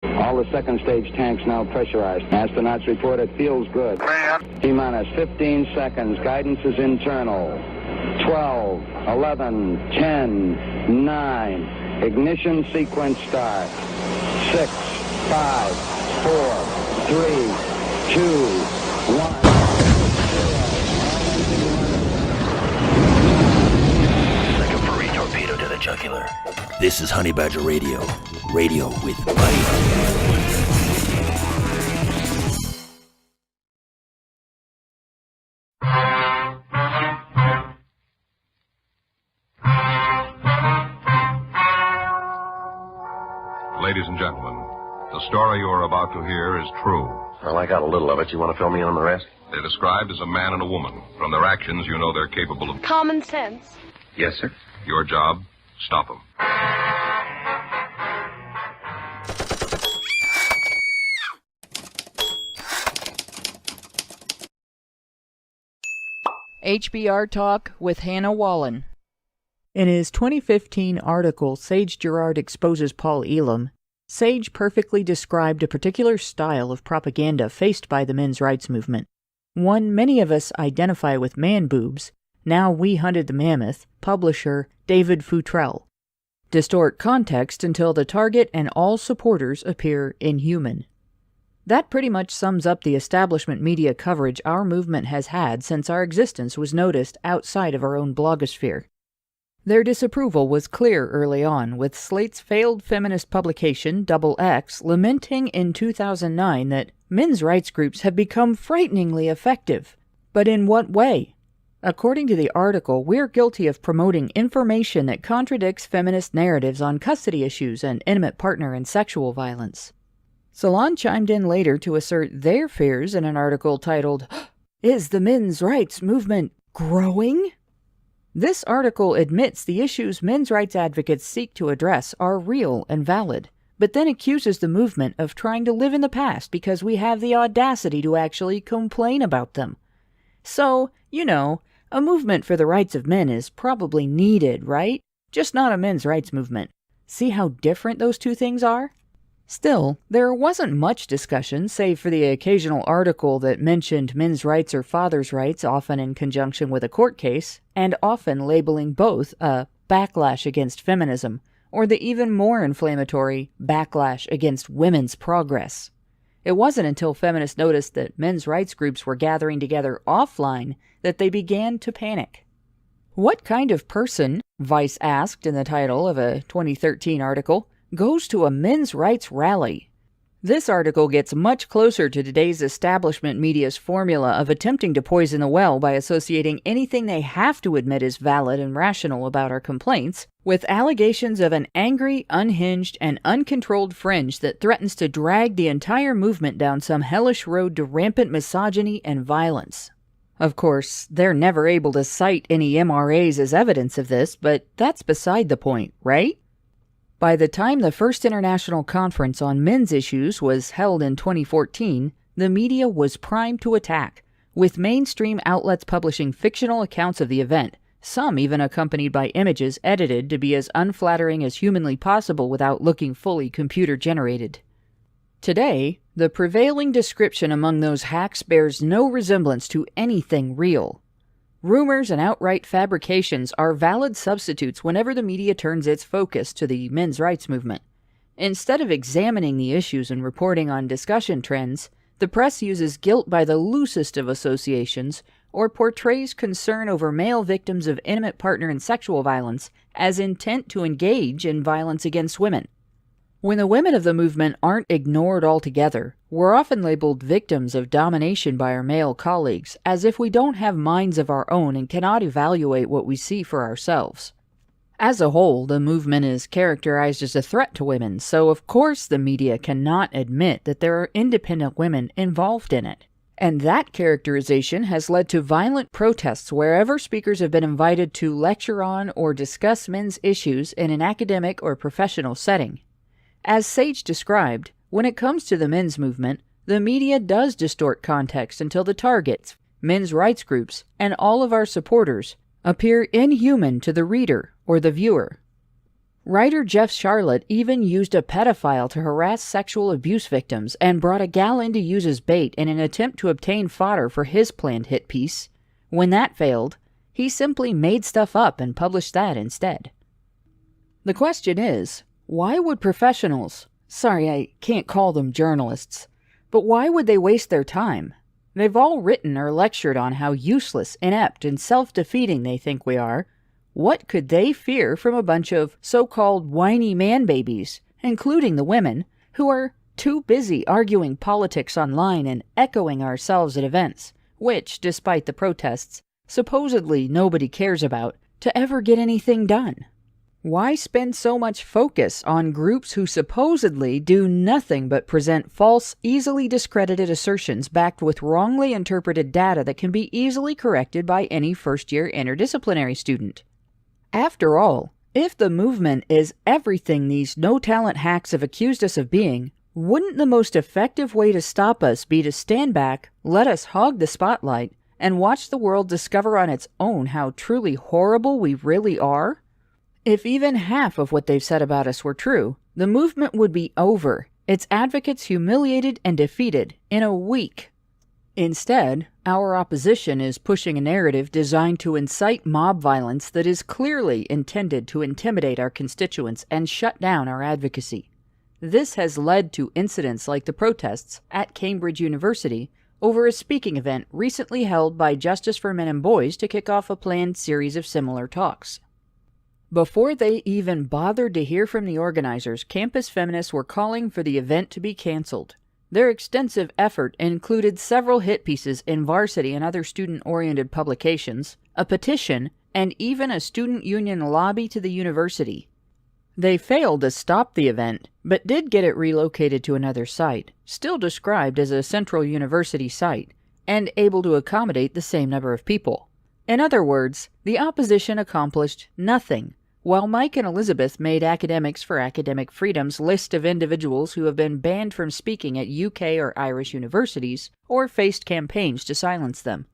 All the second stage tanks now pressurized. Astronauts report it feels good. T-minus 15 seconds. Guidance is internal. 12, 11, 10, 9. Ignition sequence start. 6, 5, 4, 3, 2, 1. Like a furry torpedo to the jugular. This is Honey Badger Radio. Radio with Buddy. Ladies and gentlemen, the story you are about to hear is true. Well, I got a little of it. You want to fill me in on the rest? They're described as a man and a woman. From their actions, you know they're capable of... Common sense. Yes, sir. Your job, stop them. HBR Talk with Hannah Wallen. In his 2015 article, Sage Gerard Exposes Paul Elam, Sage perfectly described a particular style of propaganda faced by the men's rights movement. One many of us identify with man boobs, now We Hunted the Mammoth, publisher David Futrell. Distort context until the target and all supporters appear inhuman. That pretty much sums up the establishment media coverage our movement has had since our existence was noticed outside of our own blogosphere. Their disapproval was clear early on, with Slate's failed feminist publication, XX, lamenting in 2009 that men's rights groups have become frighteningly effective. But in what way? According to the article, we're guilty of promoting information that contradicts feminist narratives on custody issues and intimate partner and sexual violence. Salon chimed in later to assert their fears in an article titled, "Is the men's rights movement growing?" This article admits the issues men's rights advocates seek to address are real and valid, but then accuses the movement of trying to live in the past because we have the audacity to actually complain about them. So, a movement for the rights of men is probably needed, right? Just not a men's rights movement. See how different those two things are? Still, there wasn't much discussion, save for the occasional article that mentioned men's rights or father's rights, often in conjunction with a court case, and often labeling both a backlash against feminism, or the even more inflammatory backlash against women's progress. It wasn't until feminists noticed that men's rights groups were gathering together offline that they began to panic. What kind of person, Vice asked in the title of a 2013 article, goes to a men's rights rally? This article gets much closer to today's establishment media's formula of attempting to poison the well by associating anything they have to admit is valid and rational about our complaints with allegations of an angry, unhinged, and uncontrolled fringe that threatens to drag the entire movement down some hellish road to rampant misogyny and violence. Of course, they're never able to cite any MRAs as evidence of this, but that's beside the point, right? By the time the first international conference on men's issues was held in 2014, the media was primed to attack, with mainstream outlets publishing fictional accounts of the event, some even accompanied by images edited to be as unflattering as humanly possible without looking fully computer-generated. Today, the prevailing description among those hacks bears no resemblance to anything real. Rumors and outright fabrications are valid substitutes whenever the media turns its focus to the men's rights movement. Instead of examining the issues and reporting on discussion trends, the press uses guilt by the loosest of associations or portrays concern over male victims of intimate partner and sexual violence as intent to engage in violence against women. When the women of the movement aren't ignored altogether, we're often labeled victims of domination by our male colleagues, as if we don't have minds of our own and cannot evaluate what we see for ourselves. As a whole, the movement is characterized as a threat to women, so of course the media cannot admit that there are independent women involved in it. And that characterization has led to violent protests wherever speakers have been invited to lecture on or discuss men's issues in an academic or professional setting. As Sage described, when it comes to the men's movement, the media does distort context until the targets, men's rights groups, and all of our supporters appear inhuman to the reader or the viewer. Writer Jeff Charlotte even used a pedophile to harass sexual abuse victims and brought a gal in to use as bait in an attempt to obtain fodder for his planned hit piece. When that failed, he simply made stuff up and published that instead. The question is, why would professionals, sorry, I can't call them journalists, but why would they waste their time? They've all written or lectured on how useless, inept, and self-defeating they think we are. What could they fear from a bunch of so-called whiny man-babies, including the women, who are too busy arguing politics online and echoing ourselves at events, which, despite the protests, supposedly nobody cares about, to ever get anything done? Why spend so much focus on groups who supposedly do nothing but present false, easily discredited assertions backed with wrongly interpreted data that can be easily corrected by any first-year interdisciplinary student? After all, if the movement is everything these no-talent hacks have accused us of being, wouldn't the most effective way to stop us be to stand back, let us hog the spotlight, and watch the world discover on its own how truly horrible we really are? If even half of what they've said about us were true, the movement would be over, its advocates humiliated and defeated in a week. Instead, our opposition is pushing a narrative designed to incite mob violence that is clearly intended to intimidate our constituents and shut down our advocacy. This has led to incidents like the protests at Cambridge University over a speaking event recently held by Justice for Men and Boys to kick off a planned series of similar talks. Before they even bothered to hear from the organizers, campus feminists were calling for the event to be canceled. Their extensive effort included several hit pieces in Varsity and other student-oriented publications, a petition, and even a student union lobby to the university. They failed to stop the event, but did get it relocated to another site, still described as a central university site, and able to accommodate the same number of people. In other words, the opposition accomplished nothing, while Mike and Elizabeth made Academics for Academic Freedom's list of individuals who have been banned from speaking at UK or Irish universities, or faced campaigns to silence them.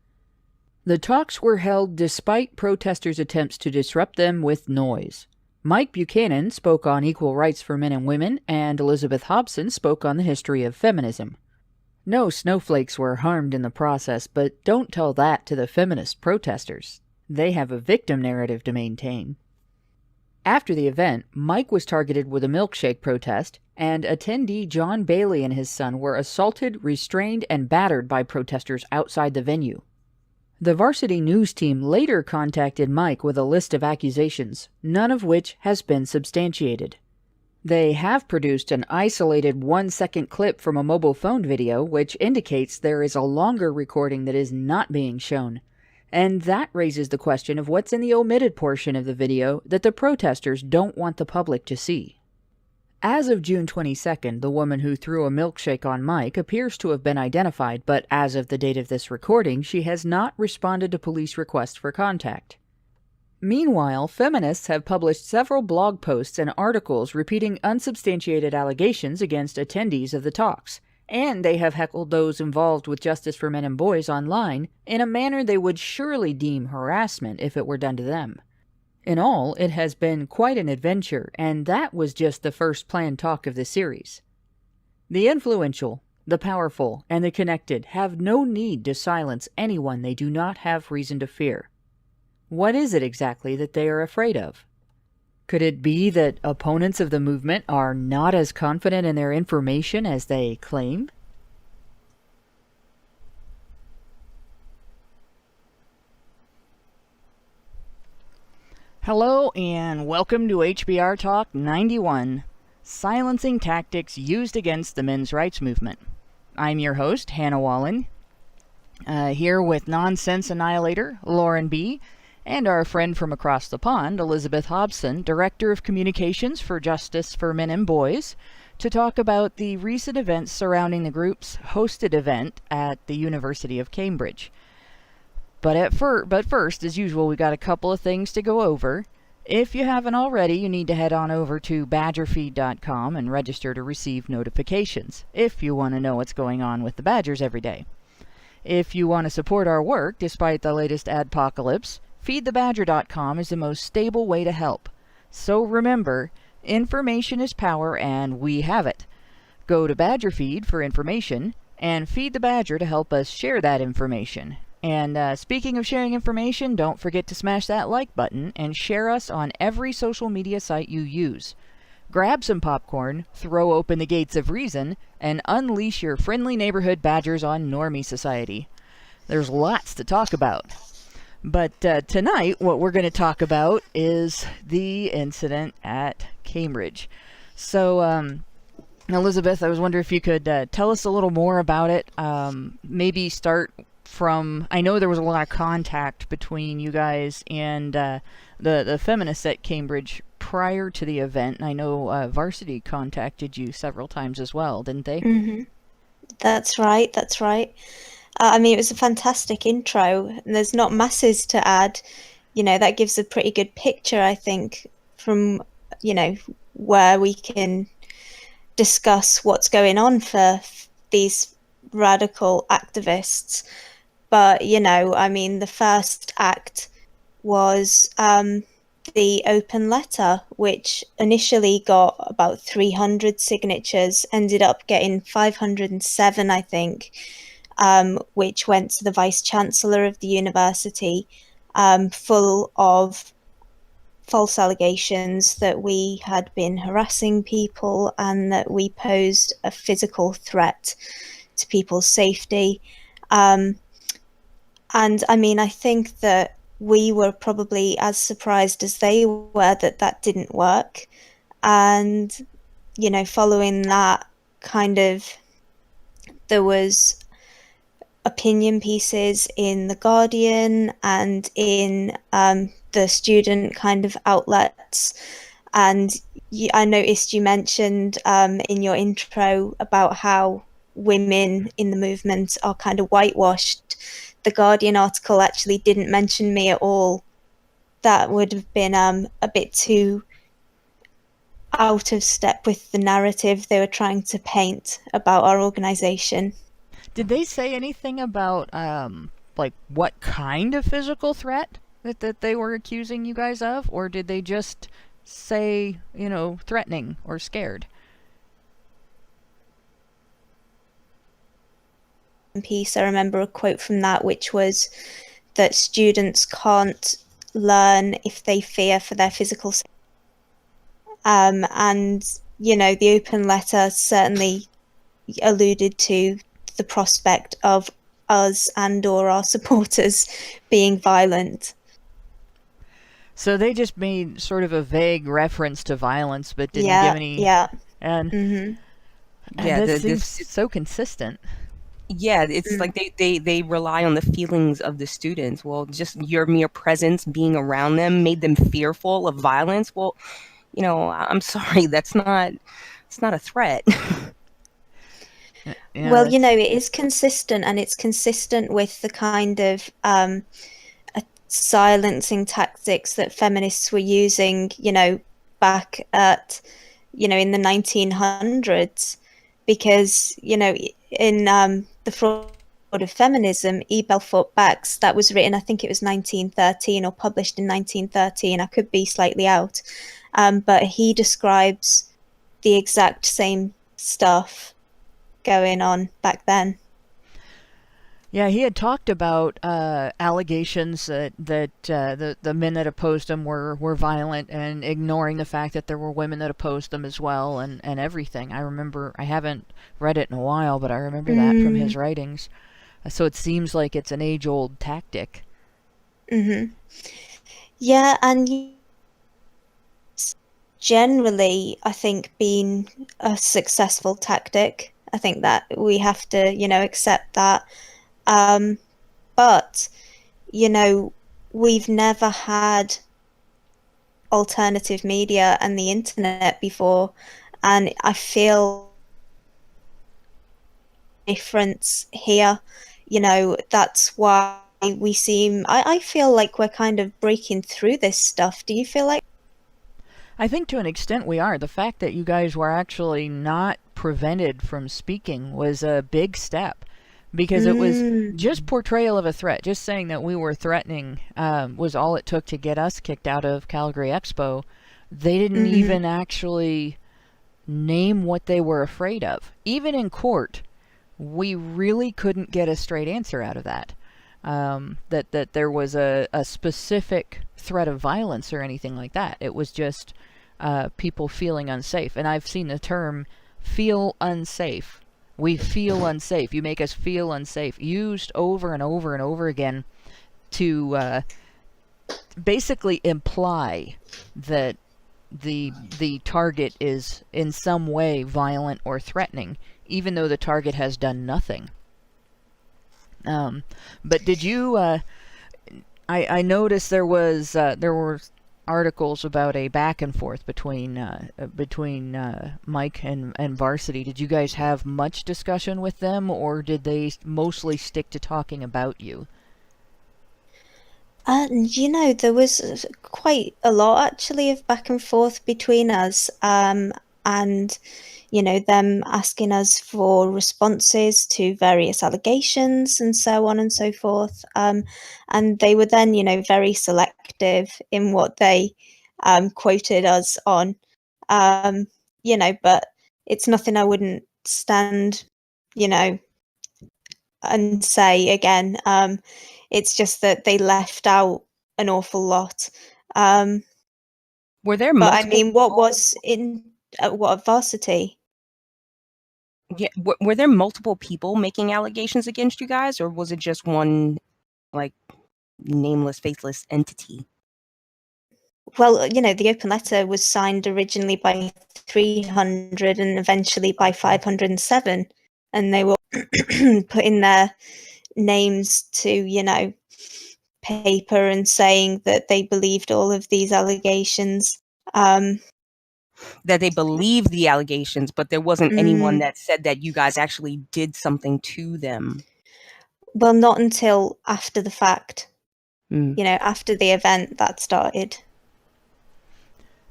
The talks were held despite protesters' attempts to disrupt them with noise. Mike Buchanan spoke on equal rights for men and women, and Elizabeth Hobson spoke on the history of feminism. No snowflakes were harmed in the process, but don't tell that to the feminist protesters. They have a victim narrative to maintain. After the event, Mike was targeted with a milkshake protest, and attendee John Bailey and his son were assaulted, restrained, and battered by protesters outside the venue. The Varsity News team later contacted Mike with a list of accusations, none of which has been substantiated. They have produced an isolated 1-second clip from a mobile phone video which indicates there is a longer recording that is not being shown. And that raises the question of what's in the omitted portion of the video that the protesters don't want the public to see. As of June 22nd, the woman who threw a milkshake on Mike appears to have been identified, but as of the date of this recording, she has not responded to police requests for contact. Meanwhile, feminists have published several blog posts and articles repeating unsubstantiated allegations against attendees of the talks, and they have heckled those involved with Justice for Men and Boys online in a manner they would surely deem harassment if it were done to them. In all, it has been quite an adventure, and that was just the first planned talk of the series. The influential, the powerful, and the connected have no need to silence anyone they do not have reason to fear. What is it exactly that they are afraid of? Could it be that opponents of the movement are not as confident in their information as they claim? Hello and welcome to HBR Talk 91, Silencing Tactics Used Against the Men's Rights Movement. I'm your host, Hannah Wallen, here with Nonsense Annihilator, Lauren B., and our friend from across the pond, Elizabeth Hobson, Director of Communications for Justice for Men and Boys, to talk about the recent events surrounding the group's hosted event at the University of Cambridge. But first, as usual, we got a couple of things to go over. If you haven't already, you need to head on over to badgerfeed.com and register to receive notifications, if you want to know what's going on with the Badgers every day. If you want to support our work, despite the latest adpocalypse, feedthebadger.com is the most stable way to help. So remember, Information is power, and we have it. Go to Badger Feed for information, and feed the Badger to help us share that information. And speaking of sharing information, don't forget to smash that like button and share us on every social media site you use. Grab some popcorn, throw open the gates of reason, and unleash your friendly neighborhood badgers on Normie Society. There's lots to talk about. But tonight, what we're going to talk about is the incident at Cambridge. So, Elizabeth, I was wondering if you could tell us a little more about it. Maybe start from, I know there was a lot of contact between you guys and the feminists at Cambridge prior to the event. And I know Varsity contacted you several times as well, didn't they? Mm-hmm. That's right. I mean, it was a fantastic intro, and there's not masses to add. That gives a pretty good picture, I think, from, where we can discuss what's going on for these radical activists. But, I mean, the first act was the open letter, which initially got about 300 signatures, ended up getting 507, I think. Which went to the Vice-Chancellor of the university, full of false allegations that we had been harassing people and that we posed a physical threat to people's safety. And I mean, I think that we were probably as surprised as they were that didn't work. And, following that, there was opinion pieces in The Guardian and in the student outlets. And I noticed you mentioned in your intro about how women in the movement are kind of whitewashed. The Guardian article actually didn't mention me at all. That would have been a bit too out of step with the narrative they were trying to paint about our organization. Did they say anything about, what kind of physical threat that they were accusing you guys of? Or did they just say, threatening or scared? Piece, I remember a quote from that, which was that students can't learn if they fear for their physical safety. And, the open letter certainly alluded to the prospect of us and or our supporters being violent. So they just made sort of a vague reference to violence, but didn't give any. Yeah. And this seems so consistent. Yeah, it's like they rely on the feelings of the students. Well, just your mere presence, being around them, made them fearful of violence. Well, I'm sorry, it's not a threat. Yeah, well, it is consistent, and it's consistent with the kind of silencing tactics that feminists were using, back at, in the 1900s, because, in The Fraud of Feminism, E. Belfort Bax, that was written, I think it was 1913 or published in 1913. I could be slightly out. But he describes the exact same stuff going on back then. Yeah, he had talked about allegations that the men that opposed him were violent, and ignoring the fact that there were women that opposed them as well, and everything. I remember, I haven't read it in a while, but I remember that from his writings. So it seems like it's an age-old tactic. Mm-hmm. Yeah, and generally, I think, been a successful tactic. I think that we have to, accept that. But, we've never had alternative media and the internet before, and I feel difference here. That's why we seem, I feel like we're kind of breaking through this stuff. Do you feel like? I think to an extent we are. The fact that you guys were actually not prevented from speaking was a big step, because it was just portrayal of a threat. Just saying that we were threatening was all it took to get us kicked out of Calgary Expo. They didn't even actually name what they were afraid of. Even in court, we really couldn't get a straight answer out of that. That there was a specific threat of violence or anything like that. It was just people feeling unsafe. And I've seen the term feel unsafe. We feel unsafe. You make us feel unsafe. Used over and over and over again to basically imply that the target is in some way violent or threatening, even though the target has done nothing. But did you? I noticed there were articles about a back and forth between Mike and Varsity. Did you guys have much discussion with them, or did they mostly stick to talking about you? There was quite a lot actually of back and forth between us, and them asking us for responses to various allegations and so on and so forth. And they were then, very selective in what they quoted us on. But it's nothing I wouldn't stand, and say again. It's just that they left out an awful lot. Were there But I multiple? mean, what was in what Varsity? Yeah, were there multiple people making allegations against you guys, or was it just one, like, nameless, faceless entity? Well, the open letter was signed originally by 300 and eventually by 507, and they were putting their names to, paper and saying that they believed all of these allegations. That they believed the allegations, but there wasn't anyone that said that you guys actually did something to them. Well, not until after the fact. After the event that started.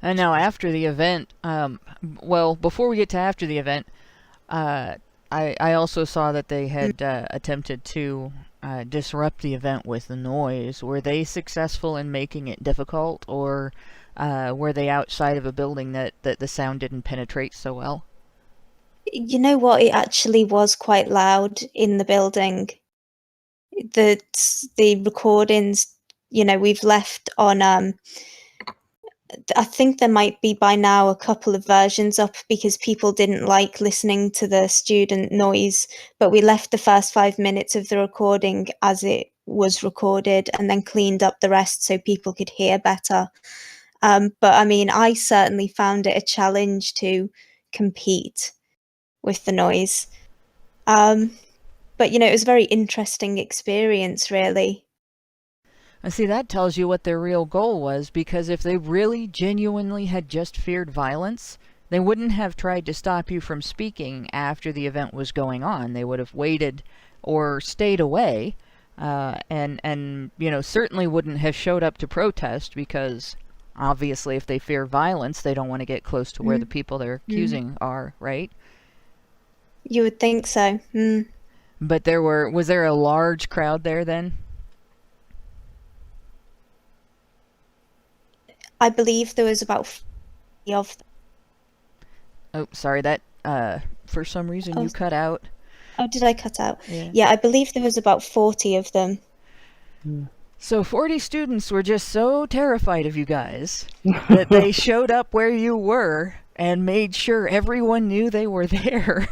And now after the event, before we get to after the event, I also saw that they had attempted to disrupt the event with the noise. Were they successful in making it difficult, or were they outside of a building that the sound didn't penetrate so well? You know what? It actually was quite loud in the building. The recordings, we've left on. I think there might be by now a couple of versions up because people didn't like listening to the student noise. But we left the first 5 minutes of the recording as it was recorded and then cleaned up the rest so people could hear better. But I mean, I certainly found it a challenge to compete with the noise. But it was a very interesting experience, really. And see, that tells you what their real goal was, because if they really genuinely had just feared violence, they wouldn't have tried to stop you from speaking after the event was going on. They would have waited or stayed away, and certainly wouldn't have showed up to protest, because obviously if they fear violence, they don't want to get close to where the people they're accusing are, right? You would think so. But was there a large crowd there then? I believe there was about 50 of them. Oh, sorry, that for some reason you cut out. Oh, did I cut out? Yeah, I believe there was about 40 of them. So 40 students were just so terrified of you guys that they showed up where you were and made sure everyone knew they were there.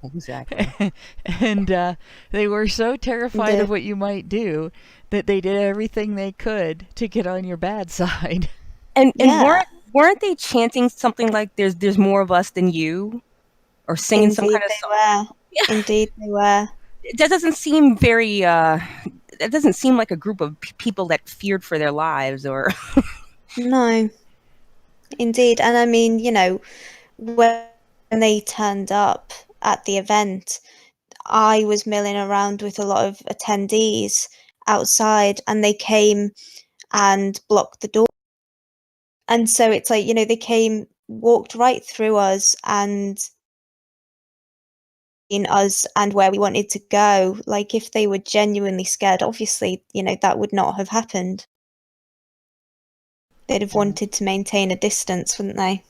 Exactly. And they were so terrified of what you might do that they did everything they could to get on your bad side. And weren't they chanting something like "There's more of us than you," or singing some kind of song? Indeed, they were. That doesn't seem very. That doesn't seem like a group of people that feared for their lives, or. No, indeed, and I mean, when they turned up at the event, I was milling around with a lot of attendees outside, and they came and blocked the door. And so it's like, they walked right through us and in us and where we wanted to go. Like, if they were genuinely scared, obviously, that would not have happened. they'd have wanted to maintain a distance, wouldn't they?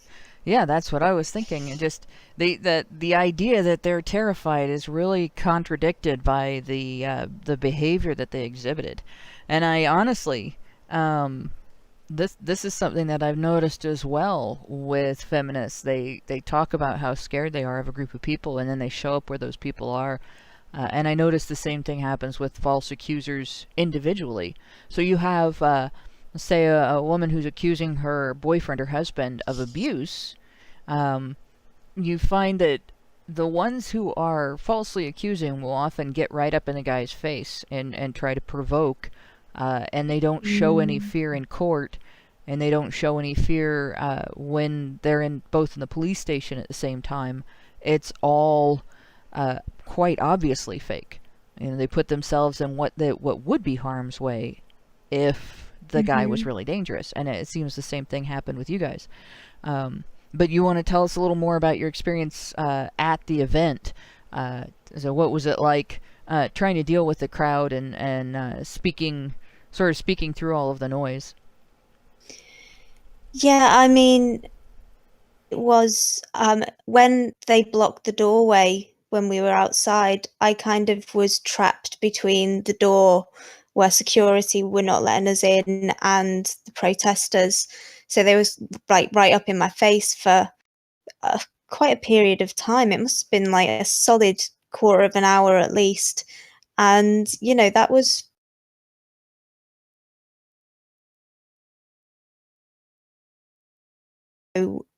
Yeah, that's what I was thinking. And just the idea that they're terrified is really contradicted by the behavior that they exhibited. And I honestly, this is something that I've noticed as well with feminists. They talk about how scared they are of a group of people, and then they show up where those people are. And I notice the same thing happens with false accusers individually. So you have, say, a woman who's accusing her boyfriend or husband of abuse. You find that the ones who are falsely accusing will often get right up in the guy's face and try to provoke, and they don't show any fear in court, and they don't show any fear when they're both in the police station at the same time. It's all quite obviously fake. You know, they put themselves in what would be harm's way if the guy was really dangerous, and it seems the same thing happened with you guys. But you want to tell us a little more about your experience at the event. So what was it like trying to deal with the crowd and speaking through all of the noise? Yeah, I mean, it was when they blocked the doorway when we were outside, I kind of was trapped between the door where security were not letting us in and the protesters. So they was like right up in my face for quite a period of time. It must have been like a solid quarter of an hour at least. And, you know, that was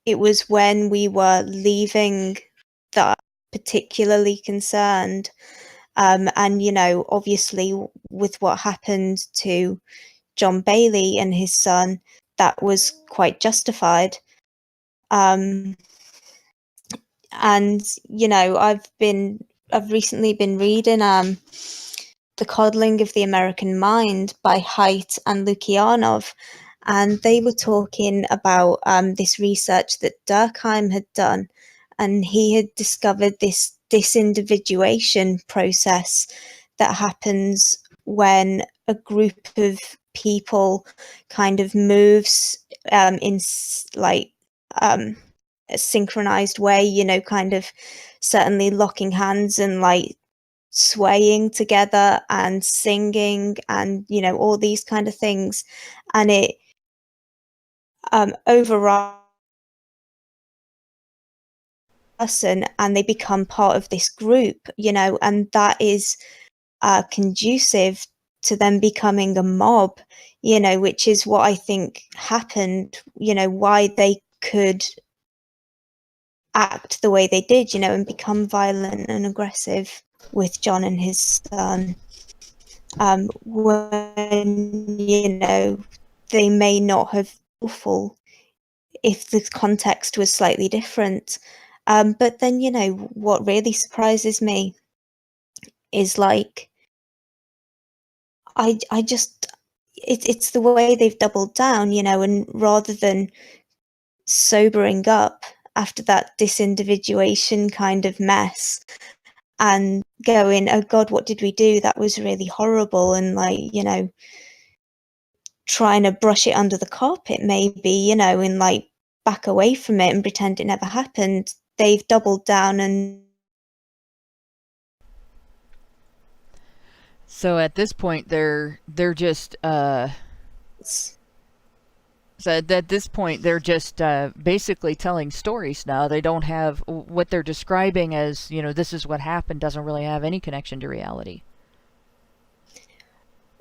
it was when we were leaving that particularly concerned. And, you know, obviously with what happened to John Bailey and his son, that was quite justified. And, you know, I've recently been reading The Coddling of the American Mind by Haidt and Lukianov, and they were talking about this research that Durkheim had done, and he had discovered this disindividuation process that happens when a group of people kind of moves in like a synchronized way, you know, kind of certainly locking hands and like swaying together and singing and, you know, all these kind of things, and it overrides person and they become part of this group, you know, and that is conducive to them becoming a mob, you know, which is what I think happened, you know, why they could act the way they did, you know, and become violent and aggressive with John and his son, when, you know, they may not have been awful if the context was slightly different. But then, you know, what really surprises me is like, I just, it's the way they've doubled down, you know, and rather than sobering up after that disindividuation kind of mess and going, oh God, what did we do? That was really horrible. And like, you know, trying to brush it under the carpet maybe, you know, and like back away from it and pretend it never happened. They've doubled down and so at this point they're just so at this point they're just basically telling stories now. They don't have what they're describing as, you know, this is what happened, doesn't really have any connection to reality.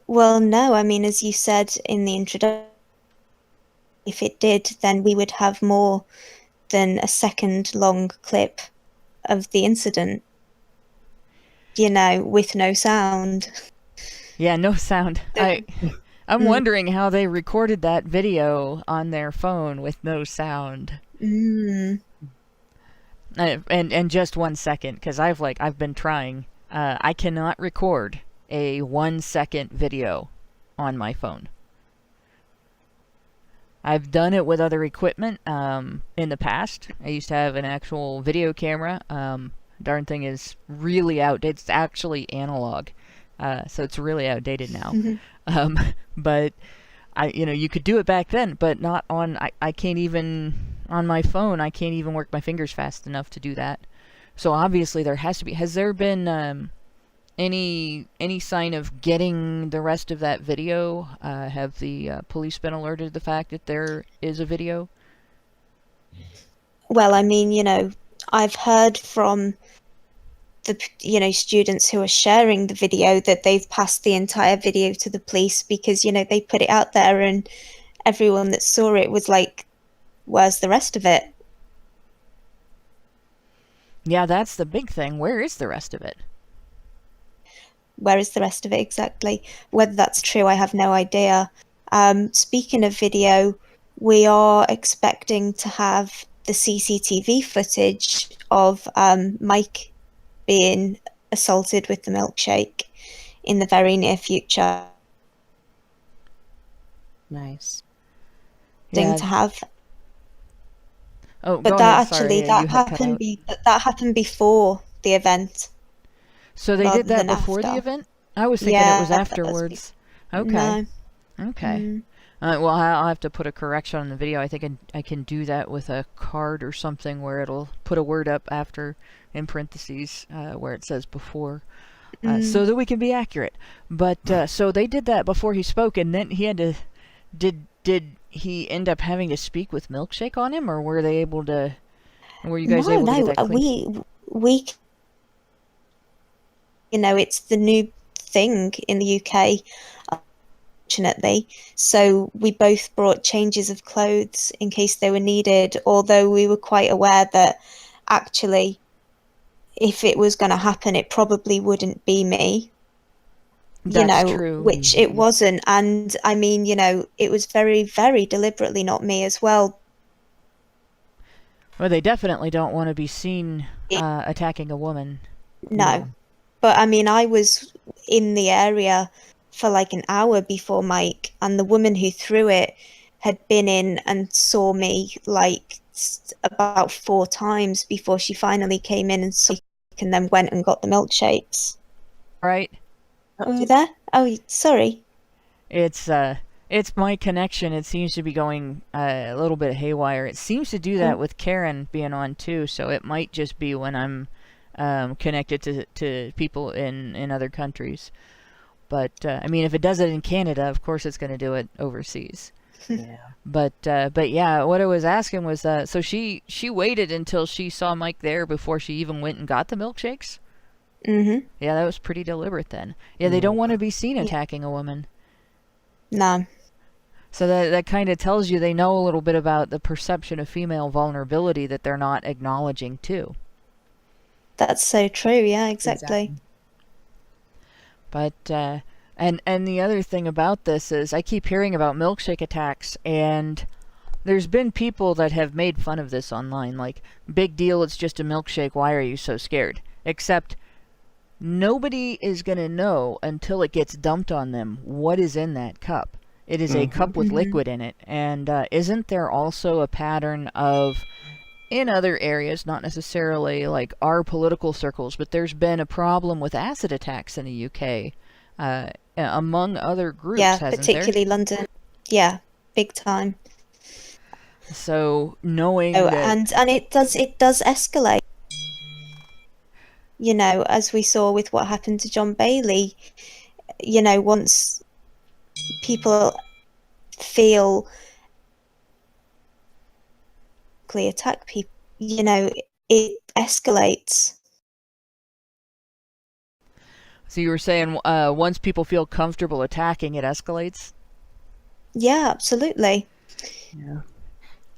Well, no, I mean, as you said in the introduction, if it did, then we would have more than a second-long clip of the incident, you know, with no sound. Yeah, no sound. I'm wondering how they recorded that video on their phone with no sound. And just 1 second, because I've been trying. I cannot record a 1 second video on my phone. I've done it with other equipment in the past. I used to have an actual video camera. Darn thing is really outdated. It's actually analog, so it's really outdated now. But you could do it back then, but not on. I can't even on my phone. I can't even work my fingers fast enough to do that. So obviously there has to be. Has there been any sign of getting the rest of that video? Have the police been alerted to the fact that there is a video? Well, I mean, I've heard from the students who are sharing the video that they've passed the entire video to the police because they put it out there and everyone that saw it was like, where's the rest of it? Yeah, that's the big thing. Where is the rest of it? Where is the rest of it exactly? Whether that's true, I have no idea. Speaking of video, we are expecting to have the CCTV footage of Mike being assaulted with the milkshake in the very near future. Nice. Thing to have. Oh, but that actually that happened before the event. So they did that before the event? I was thinking it was afterwards. Okay. No. Okay. Well, I'll have to put a correction on the video. I think I can do that with a card or something where it'll put a word up after in parentheses where it says before, so that we can be accurate. But so they did that before he spoke, and then he had to. Did he end up having to speak with Milkshake on him, or were they able to? Were you guys able to get that clean? we it's the new thing in the UK, unfortunately. So we both brought changes of clothes in case they were needed, although we were quite aware that actually if it was going to happen, it probably wouldn't be me. That's true. Which it wasn't. And I mean, it was very, very deliberately not me as well. Well, they definitely don't want to be seen attacking a woman. No. But I mean, I was in the area for like an hour before Mike, and the woman who threw it had been in and saw me like about 4 times before she finally came in and saw me, and then went and got the milkshakes. Right. Are you there? Oh, sorry. It's my connection. It seems to be going a little bit haywire. It seems to do that with Karen being on too, so it might just be when I'm connected to people in other countries. But I mean, if it does it in Canada, of course it's going to do it overseas. Yeah. But yeah, what I was asking was so she waited until she saw Mike there before she even went and got the milkshakes? Mm-hmm. Yeah, that was pretty deliberate then. Yeah, they don't want to be seen attacking a woman. No. So that kind of tells you they know a little bit about the perception of female vulnerability that they're not acknowledging too. That's so true. Yeah, exactly. But and the other thing about this is I keep hearing about milkshake attacks, and there's been people that have made fun of this online, like, big deal, it's just a milkshake, why are you so scared? Except nobody is going to know until it gets dumped on them what is in that cup. It is a cup with liquid in it. And isn't there also a pattern of, in other areas, not necessarily like our political circles, but there's been a problem with acid attacks in the UK among other groups, hasn't particularly there? London. Yeah, big time. So knowing that... And it does escalate. As we saw with what happened to John Bailey, once people feel attack people, it escalates. So you were saying once people feel comfortable attacking, it escalates? Yeah, absolutely. Yeah.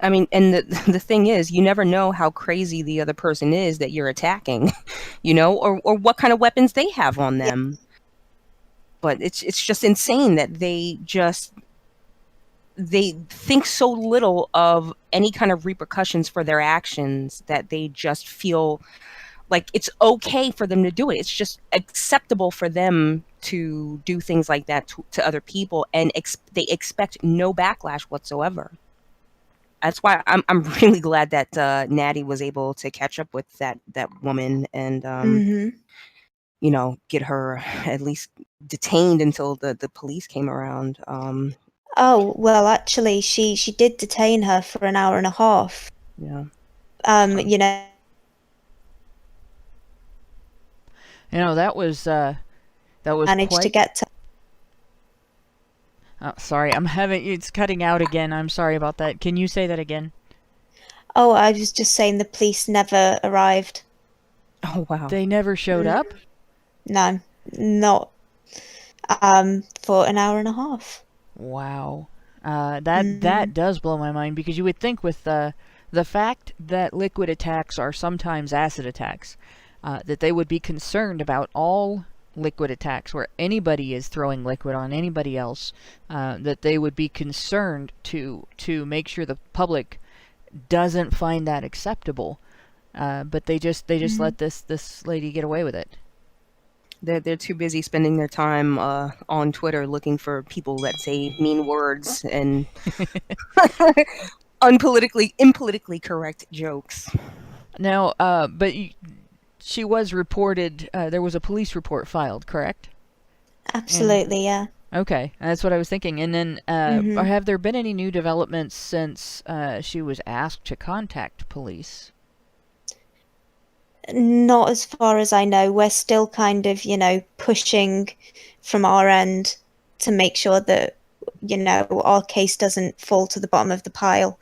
I mean, and the thing is, you never know how crazy the other person is that you're attacking, or what kind of weapons they have on them. Yeah. But it's just insane that they think so little of any kind of repercussions for their actions that they just feel like it's okay for them to do it. It's just acceptable for them to do things like that to other people, and they expect no backlash whatsoever. That's why I'm really glad that Natty was able to catch up with that woman and get her at least detained until the police came around. Oh, well, actually, she did detain her for an hour and a half. Yeah. You know, That was managed to quite. get to. Oh, sorry, it's cutting out again. I'm sorry about that. Can you say that again? Oh, I was just saying the police never arrived. Oh, wow. They never showed up? No, not for an hour and a half. Wow. That does blow my mind, because you would think with the fact that liquid attacks are sometimes acid attacks, that they would be concerned about all liquid attacks where anybody is throwing liquid on anybody else, that they would be concerned to make sure the public doesn't find that acceptable. But they just let this lady get away with it. They're too busy spending their time on Twitter looking for people that say mean words and impolitically correct jokes. Now, but she was reported. There was a police report filed, correct? Absolutely, yeah. Okay, that's what I was thinking. And then, have there been any new developments since she was asked to contact police? Not as far as I know. We're still kind of, pushing from our end to make sure that, our case doesn't fall to the bottom of the pile.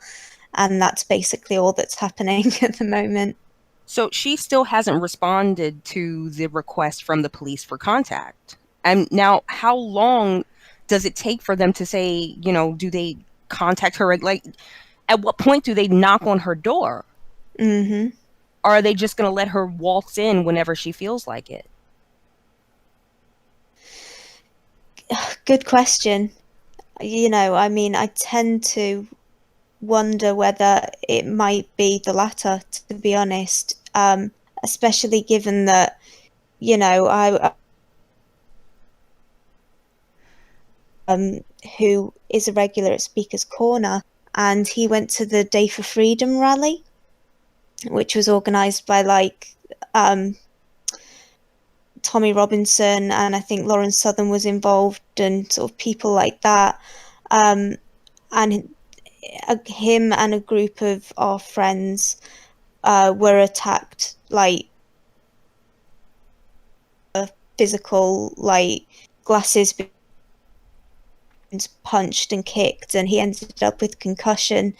And that's basically all that's happening at the moment. So she still hasn't responded to the request from the police for contact. And now, how long does it take for them to say, do they contact her? Like, at what point do they knock on her door? Mm-hmm. Or are they just going to let her waltz in whenever she feels like it? Good question. I tend to wonder whether it might be the latter, to be honest, especially given that, who is a regular at Speaker's Corner, and he went to the Day for Freedom rally, which was organised by Tommy Robinson, and I think Lauren Southern was involved, and sort of people like that. And him and a group of our friends were attacked, physical, glasses being punched and kicked, and he ended up with concussion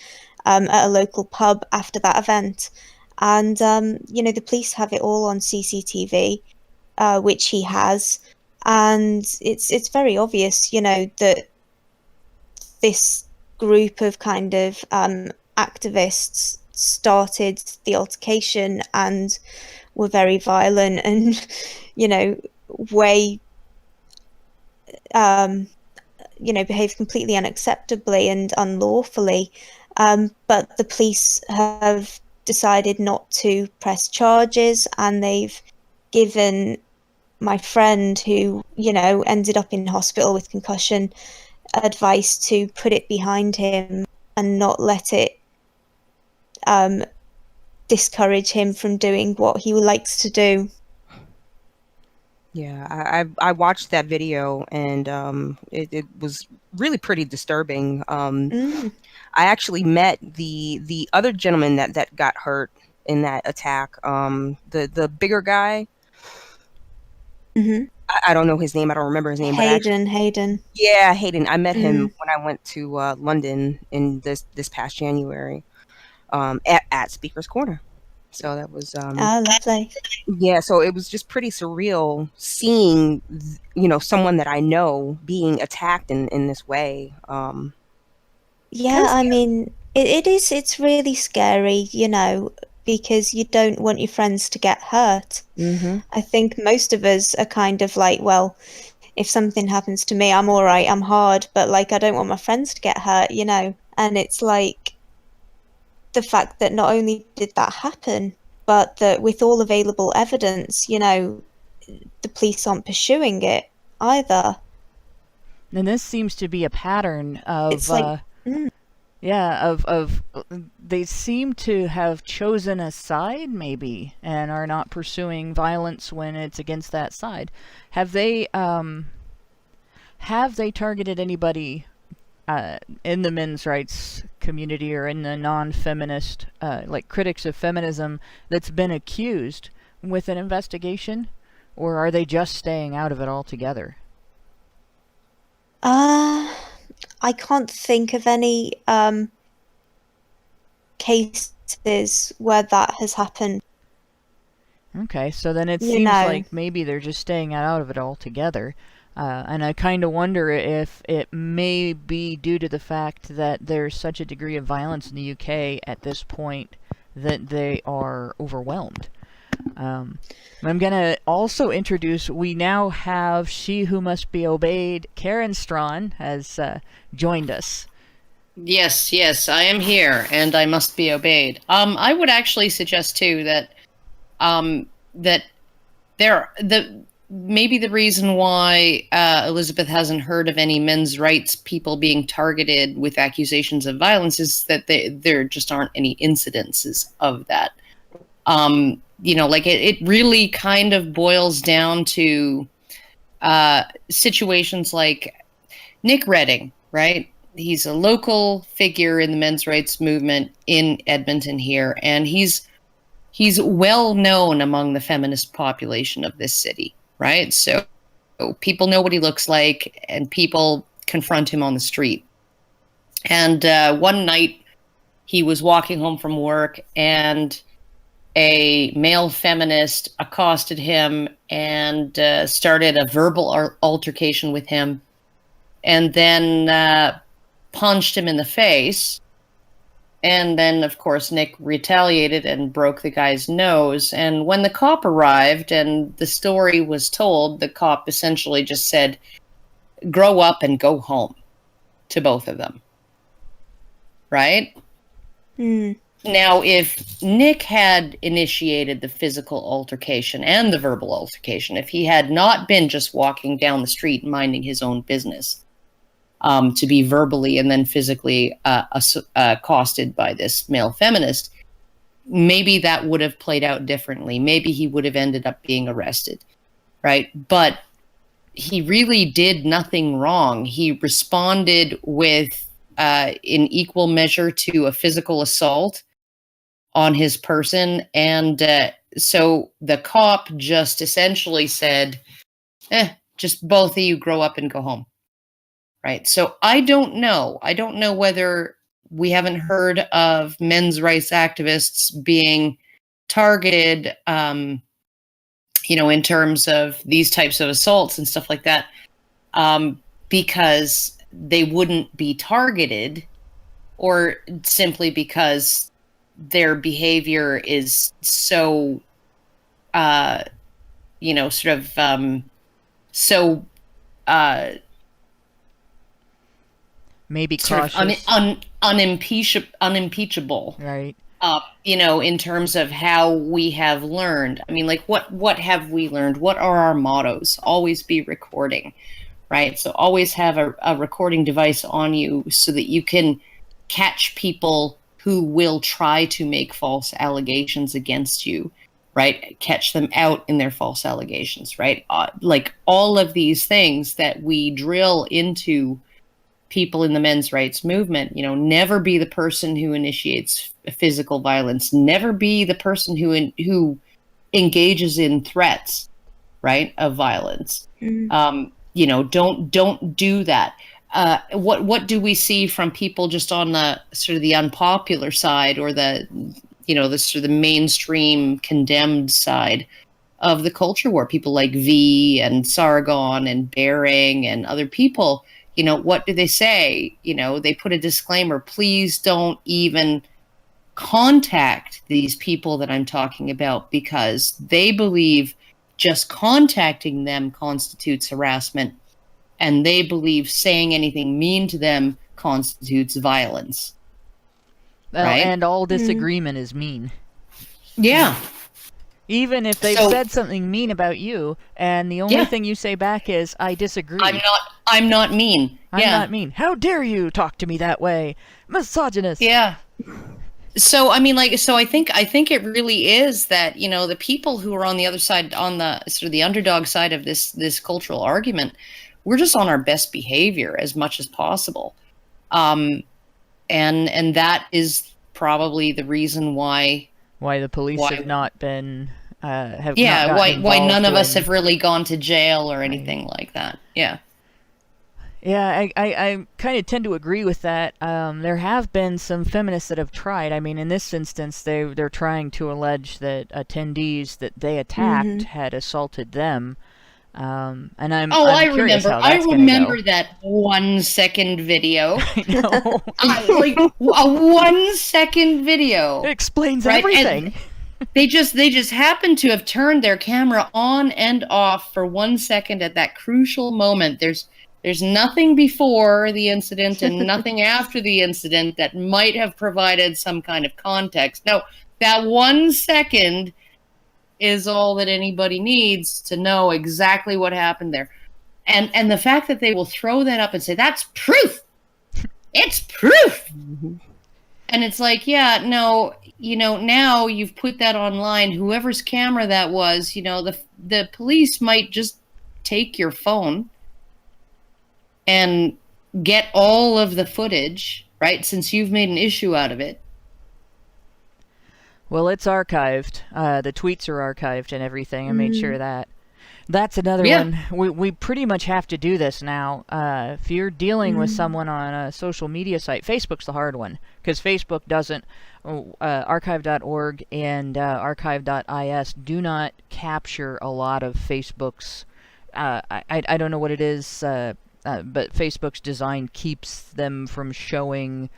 at a local pub after that event. And the police have it all on CCTV, which he has, and it's very obvious, that this group of kind of activists started the altercation and were very violent and, behaved completely unacceptably and unlawfully. But the police have decided not to press charges, and they've given my friend, who, ended up in hospital with concussion, advice to put it behind him and not let it discourage him from doing what he likes to do. Yeah, I watched that video, and it was really pretty disturbing. I actually met the other gentleman that got hurt in that attack. The bigger guy. Mm-hmm. I don't know his name. I don't remember his name. Hayden. Yeah, Hayden. I met him when I went to London in this past January, at Speaker's Corner. So that was lovely. Yeah, so it was just pretty surreal seeing, someone that I know being attacked in this way. Yeah, I mean, it's really scary, because you don't want your friends to get hurt. Mm-hmm. I think most of us are kind of like, well, if something happens to me, I'm all right, I'm hard, but I don't want my friends to get hurt, And it's like the fact that not only did that happen, but that with all available evidence, the police aren't pursuing it either. And this seems to be a pattern of It's like, of they seem to have chosen a side, maybe, and are not pursuing violence when it's against that side. Have they targeted anybody in the men's rights community or in the non-feminist, like critics of feminism, that's been accused with an investigation, or are they just staying out of it altogether? I can't think of any cases where that has happened. Okay, so then it seems like maybe they're just staying out of it altogether. And I kind of wonder if it may be due to the fact that there's such a degree of violence in the UK at this point that they are overwhelmed. I'm going to also introduce, we now have She Who Must Be Obeyed. Karen Strawn has joined us. Yes, I am here, and I must be obeyed. I would actually suggest, too, that maybe the reason why Elizabeth hasn't heard of any men's rights people being targeted with accusations of violence is that there just aren't any incidences of that. It really kind of boils down to situations like Nick Redding, right? He's a local figure in the men's rights movement in Edmonton here, and he's well known among the feminist population of this city, right? So people know what he looks like, and people confront him on the street. And one night he was walking home from work, and a male feminist accosted him and started a verbal altercation with him, and then punched him in the face. And then, of course, Nick retaliated and broke the guy's nose. And when the cop arrived and the story was told, the cop essentially just said, "Grow up and go home," to both of them. Right? Mm. Now, if Nick had initiated the physical altercation and the verbal altercation, if he had not been just walking down the street minding his own business, to be verbally and then physically accosted by this male feminist, maybe that would have played out differently. Maybe he would have ended up being arrested, right? But he really did nothing wrong. He responded with, in equal measure, to a physical assault on his person. And so the cop just essentially said, just both of you grow up and go home. Right. So I don't know. I don't know whether we haven't heard of men's rights activists being targeted, in terms of these types of assaults and stuff like that, because they wouldn't be targeted, or simply because their behavior is so, maybe cautious, unimpeachable, right? In terms of how we have learned. I mean, like, what have we learned? What are our mottos? Always be recording, right? So always have a recording device on you so that you can catch people who will try to make false allegations against you, right? Catch them out in their false allegations, right? Like all of these things that we drill into people in the men's rights movement, never be the person who initiates physical violence, never be the person who engages in threats, right, of violence. Mm. Don't do that. What do we see from people just on the sort of the unpopular side, or the sort of the mainstream condemned side of the culture war? People like V and Sargon and Bering and other people, what do they say? They put a disclaimer: please don't even contact these people that I'm talking about, because they believe just contacting them constitutes harassment, and they believe saying anything mean to them constitutes violence. Right? And all disagreement is mean. Yeah. Even if they've said something mean about you, and the only thing you say back is, "I disagree. I'm not mean. I'm not mean. How dare you talk to me that way? Misogynist." Yeah. So I think it really is that, the people who are on the other side, on the sort of the underdog side of this cultural argument, we're just on our best behavior as much as possible. And that is probably the reason why the police have not been have yeah, not gotten why none of us in- have really gone to jail or anything like that. Yeah. Yeah, I kind of tend to agree with that. There have been some feminists that have tried. I mean, in this instance, they're trying to allege that attendees that they attacked had assaulted them. And I'm curious how that's gonna go. That 1 second video. I know. Like a 1 second video. It explains right? everything. And they just happen to have turned their camera on and off for 1 second at that crucial moment. There's nothing before the incident and nothing after the incident that might have provided some kind of context. No, that 1 second is all that anybody needs to know exactly what happened there. And the fact that they will throw that up and say, that's proof! It's proof! Mm-hmm. And it's like, yeah, no, now you've put that online, whoever's camera that was, the police might just take your phone and get all of the footage, right? Since you've made an issue out of it. Well, it's archived. The tweets are archived and everything. I made sure of that. That's another one. We pretty much have to do this now. If you're dealing with someone on a social media site, Facebook's the hard one, because Facebook doesn't. Archive.org and archive.is do not capture a lot of Facebook's. I don't know what it is. But Facebook's design keeps them from showing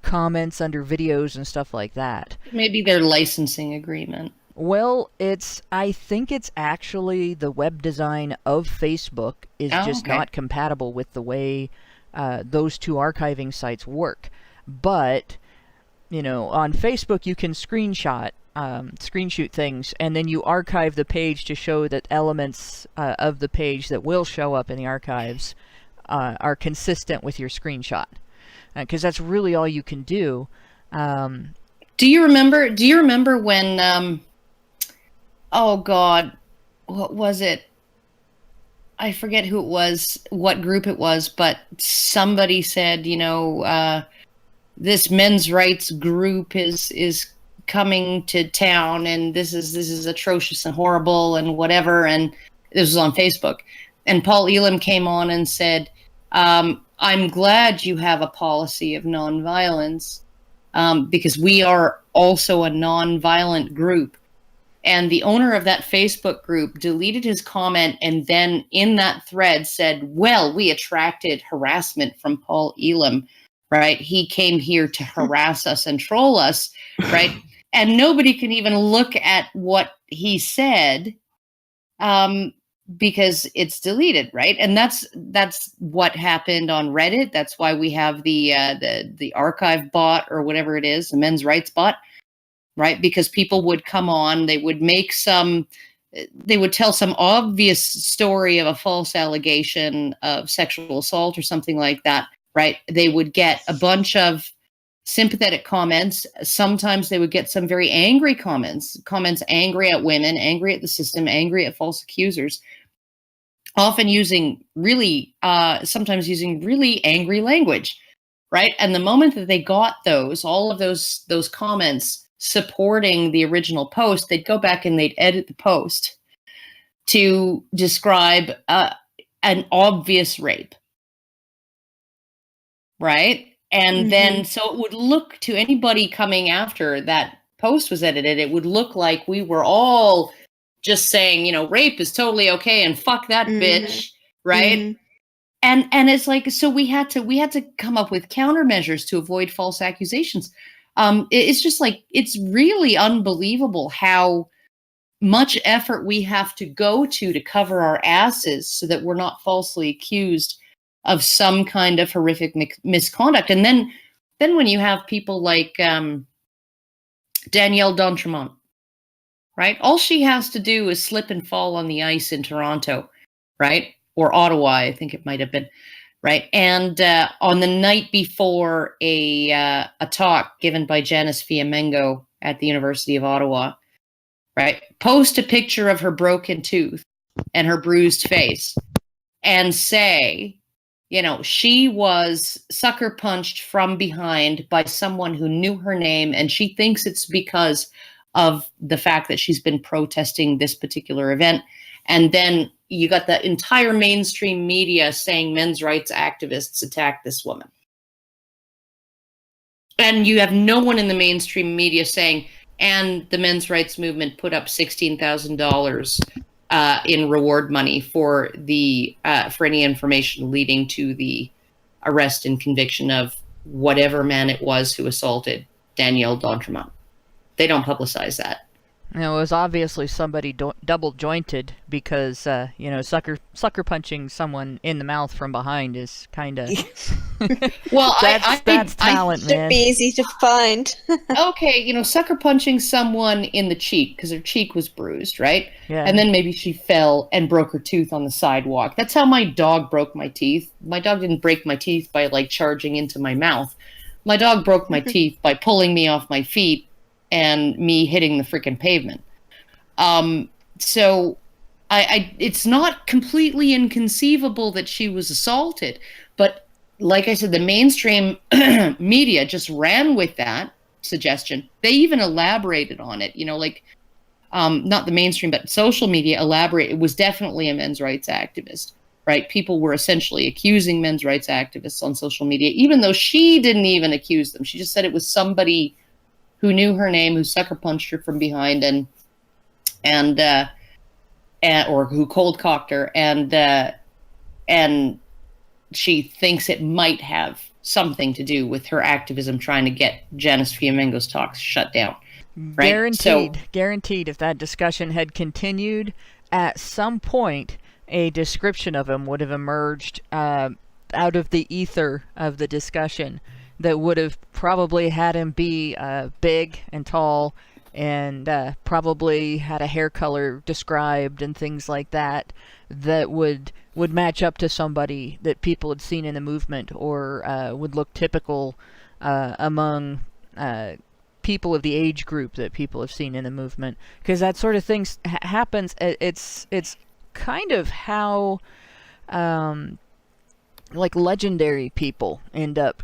comments under videos and stuff like that. Maybe their licensing agreement. Well, I think it's actually the web design of Facebook is just not compatible with the way those two archiving sites work. But, on Facebook you can screenshot things, and then you archive the page to show that elements of the page that will show up in the archives are consistent with your screenshot, because that's really all you can do. Do you remember when? Oh God, what was it? I forget who it was, what group it was, but somebody said, this men's rights group is coming to town, and this is atrocious and horrible and whatever. And this was on Facebook, and Paul Elam came on and said, I'm glad you have a policy of nonviolence, because we are also a nonviolent group. And the owner of that Facebook group deleted his comment, and then in that thread said, well, we attracted harassment from Paul Elam, right? He came here to harass us and troll us, right? And nobody can even look at what he said because it's deleted, right? And that's what happened on Reddit. That's why we have the archive bot, or whatever it is, the men's rights bot, right? Because people would come on, they would tell some obvious story of a false allegation of sexual assault or something like that, right? They would get a bunch of sympathetic comments. Sometimes they would get some very angry comments angry at women, angry at the system, angry at false accusers, often sometimes using really angry language, right? And the moment that they got all of those comments supporting the original post, they'd go back and they'd edit the post to describe an obvious rape, right? And then, so it would look to anybody coming after that post was edited, it would look like we were all just saying, rape is totally okay and fuck that bitch, right? And it's like, so we had to come up with countermeasures to avoid false accusations. It's just like, it's really unbelievable how much effort we have to go to cover our asses so that we're not falsely accused of some kind of horrific misconduct. And then when you have people like Danielle D'Entremont, right? All she has to do is slip and fall on the ice in Toronto, right? Or Ottawa, I think it might have been. Right. And on the night before a talk given by Janice Fiamengo at the University of Ottawa, right, post a picture of her broken tooth and her bruised face and say, she was sucker punched from behind by someone who knew her name, and she thinks it's because of the fact that she's been protesting this particular event. And then you got the entire mainstream media saying men's rights activists attacked this woman. And you have no one in the mainstream media saying, and the men's rights movement put up $16,000 in reward money for any information leading to the arrest and conviction of whatever man it was who assaulted Danielle d'Entremont. They don't publicize that. It was obviously somebody double jointed, because sucker punching someone in the mouth from behind is kind of well, that's talent, man. Should be easy to find. Okay, sucker punching someone in the cheek because her cheek was bruised, right? Yeah. And then maybe she fell and broke her tooth on the sidewalk. That's how my dog broke my teeth. My dog didn't break my teeth by charging into my mouth. My dog broke my teeth by pulling me off my feet and me hitting the freaking pavement. So it's not completely inconceivable that she was assaulted, but like I said, the mainstream media just ran with that suggestion. They even elaborated on it, not the mainstream, but social media elaborated. It was definitely a men's rights activist, right? People were essentially accusing men's rights activists on social media, even though she didn't even accuse them. She just said it was somebody who knew her name, who sucker punched her from behind, or who cold cocked her, and she thinks it might have something to do with her activism trying to get Janice Fiamengo's talks shut down. Right? Guaranteed. If that discussion had continued, at some point, a description of him would have emerged out of the ether of the discussion that would have probably had him be big and tall, and probably had a hair color described and things like that would match up to somebody that people had seen in the movement, or would look typical among people of the age group that people have seen in the movement, because that sort of thing happens. It's kind of how legendary people end up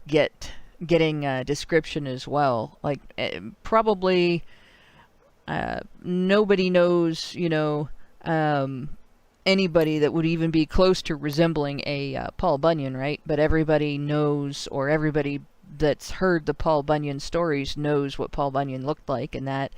getting a description as well. Probably nobody knows, anybody that would even be close to resembling a Paul Bunyan, right? But everybody knows, or everybody that's heard the Paul Bunyan stories knows what Paul Bunyan looked like, and that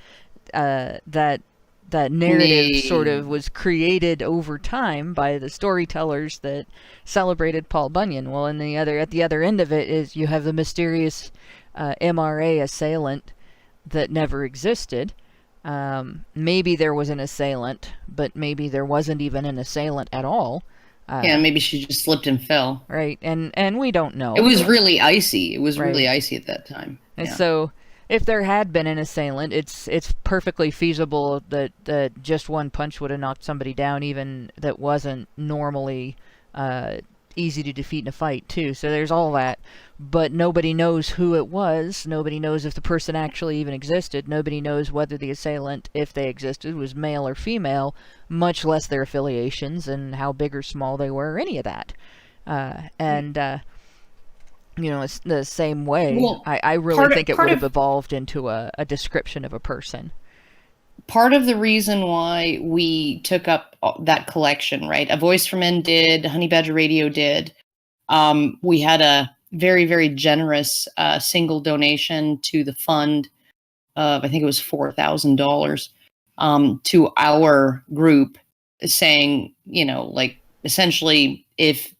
narrative sort of was created over time by the storytellers that celebrated Paul Bunyan. Well, at the other end of it is you have the mysterious MRA assailant that never existed. Maybe there was an assailant, but maybe there wasn't even an assailant at all. Maybe she just slipped and fell. Right, and we don't know. It was really icy. It was really icy at that time. And so, if there had been an assailant, it's perfectly feasible that just one punch would have knocked somebody down, even that wasn't normally easy to defeat in a fight, too. So there's all that. But nobody knows who it was. Nobody knows if the person actually even existed. Nobody knows whether the assailant, if they existed, was male or female, much less their affiliations and how big or small they were, or any of that. It's the same way. Well, I really think it would have evolved into a description of a person. Part of the reason why we took up that collection, right? A Voice for Men did, Honey Badger Radio did. We had a very, very generous single donation to the fund of, I think it was $4,000 to our group, saying, essentially, if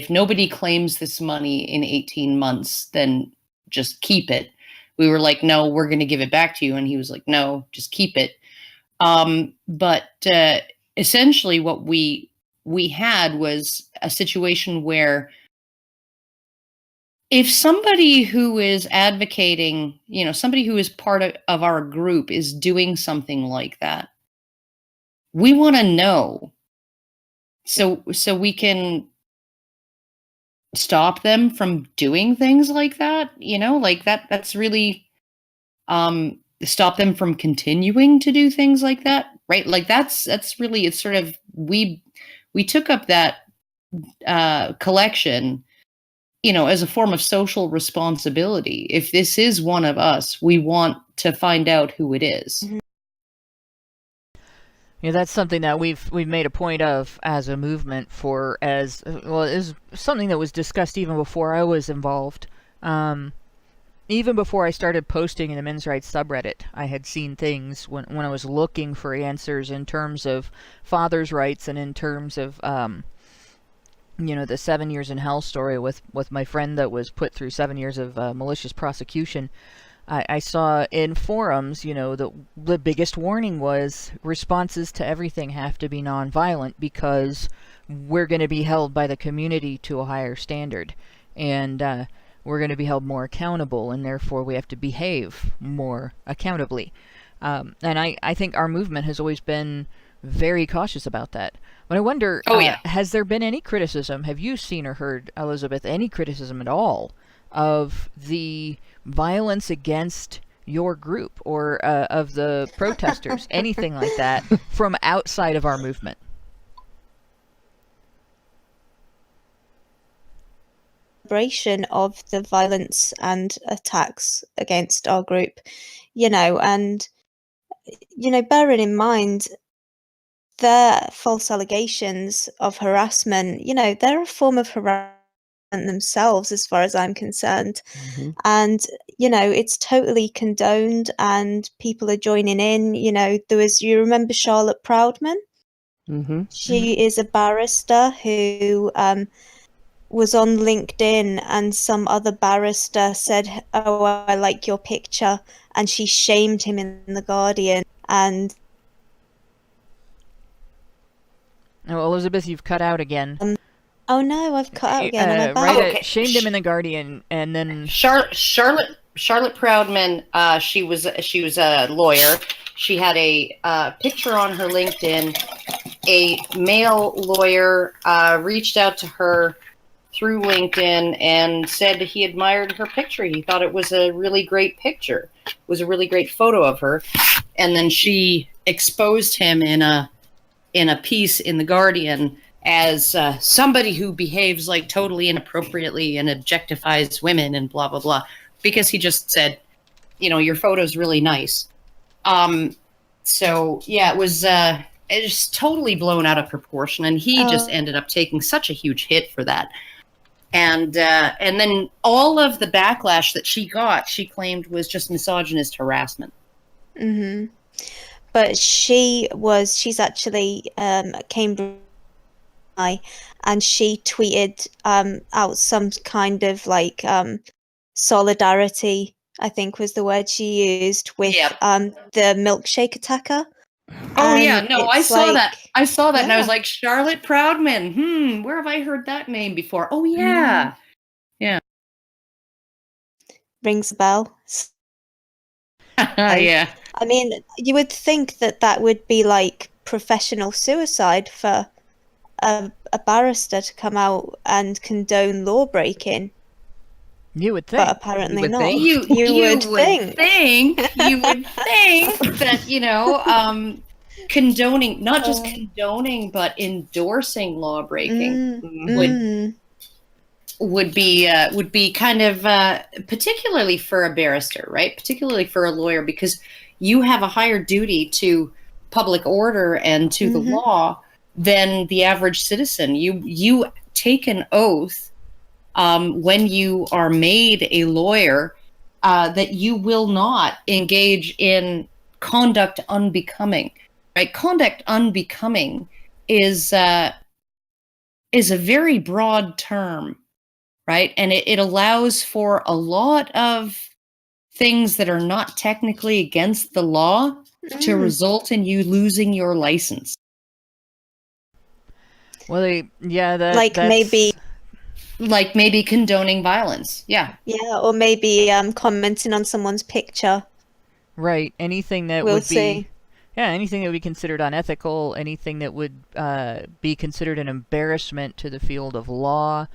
nobody claims this money in 18 months, then just keep it. We were like, no, we're going to give it back to you. And he was like, no, just keep it. But essentially what we had was a situation where if somebody who is advocating, somebody who is part of our group is doing something like that, we want to know so we can stop them from doing things like that, that's really stop them from continuing to do things like that, right? That's really, it's sort of, we took up that collection as a form of social responsibility. If this is one of us, we want to find out who it is. Mm-hmm. Yeah, that's something that we've made a point of as a movement for it is something that was discussed even before I was involved. Even before I started posting in the men's rights subreddit, I had seen things when I was looking for answers in terms of fathers' rights and in terms of the 7 years in hell story with my friend that was put through 7 years of malicious prosecution. I saw in forums, the biggest warning was responses to everything have to be nonviolent because we're going to be held by the community to a higher standard, and we're going to be held more accountable, and therefore we have to behave more accountably. And I think our movement has always been very cautious about that. But I wonder, has there been any criticism? Have you seen or heard, Elizabeth, any criticism at all of the violence against your group or of the protesters, anything like that, from outside of our movement? Of the violence and attacks against our group, and bearing in mind their false allegations of harassment, they're a form of harassment themselves as far as I'm concerned. Mm-hmm. And it's totally condoned and people are joining in. You remember Charlotte Proudman? Mm-hmm. She is a barrister who was on LinkedIn, and some other barrister said, "Oh, I like your picture," and she shamed him in The Guardian. And Elizabeth, you've cut out again. Oh no, I've cut out again. Am I back? Right, shamed him in The Guardian, and then Charlotte Proudman. She was a lawyer. She had a picture on her LinkedIn. A male lawyer reached out to her through LinkedIn and said he admired her picture. He thought it was a really great picture. It was a really great photo of her. And then she exposed him in a piece in The Guardian as somebody who behaves like totally inappropriately and objectifies women and blah, blah, blah. Because he just said, your photo's really nice. So, yeah, it was just totally blown out of proportion. And he just ended up taking such a huge hit for that. And then all of the backlash that she got, she claimed was just misogynist harassment. Mm-hmm. But she's actually Cambridge, and she tweeted out some kind of solidarity, I think was the word she used, with the milkshake attacker. Oh, yeah, no, I saw that. I saw that, and I was like, Charlotte Proudman. Where have I heard that name before? Oh, yeah. Yeah. Rings a bell. Yeah. I mean, you would think that would be like professional suicide for a barrister to come out and condone law breaking. You would think. But apparently not. You would think that, condoning, not just condoning, but endorsing law breaking would be kind of particularly for a barrister, right? Particularly for a lawyer, because you have a higher duty to public order and to the law than the average citizen. You take an oath when you are made a lawyer that you will not engage in conduct unbecoming, right? Conduct unbecoming is a very broad term, right? And it allows for a lot of things that are not technically against the law to result in you losing your license. Well, that's... Like maybe condoning violence. Yeah. Yeah, or maybe commenting on someone's picture. Right. Anything that would be... Yeah, anything that would be considered unethical, anything that would be considered an embarrassment to the field of law.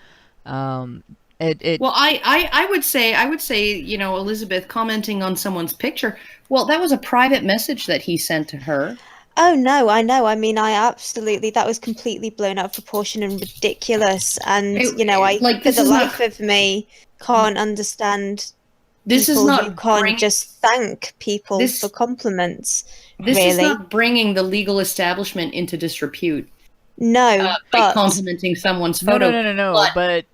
Well, I would say, Elizabeth commenting on someone's picture. Well, that was a private message that he sent to her. Oh no, I know. I mean, I absolutely, that was completely blown out of proportion and ridiculous. And, you know, I, Like, for this the is life not. of me, can't understand This is people who not can't bring. just thank people for This compliments, this is really. not bringing the legal establishment into disrepute No, by but complimenting someone's No, no, photo. no, no, no. But But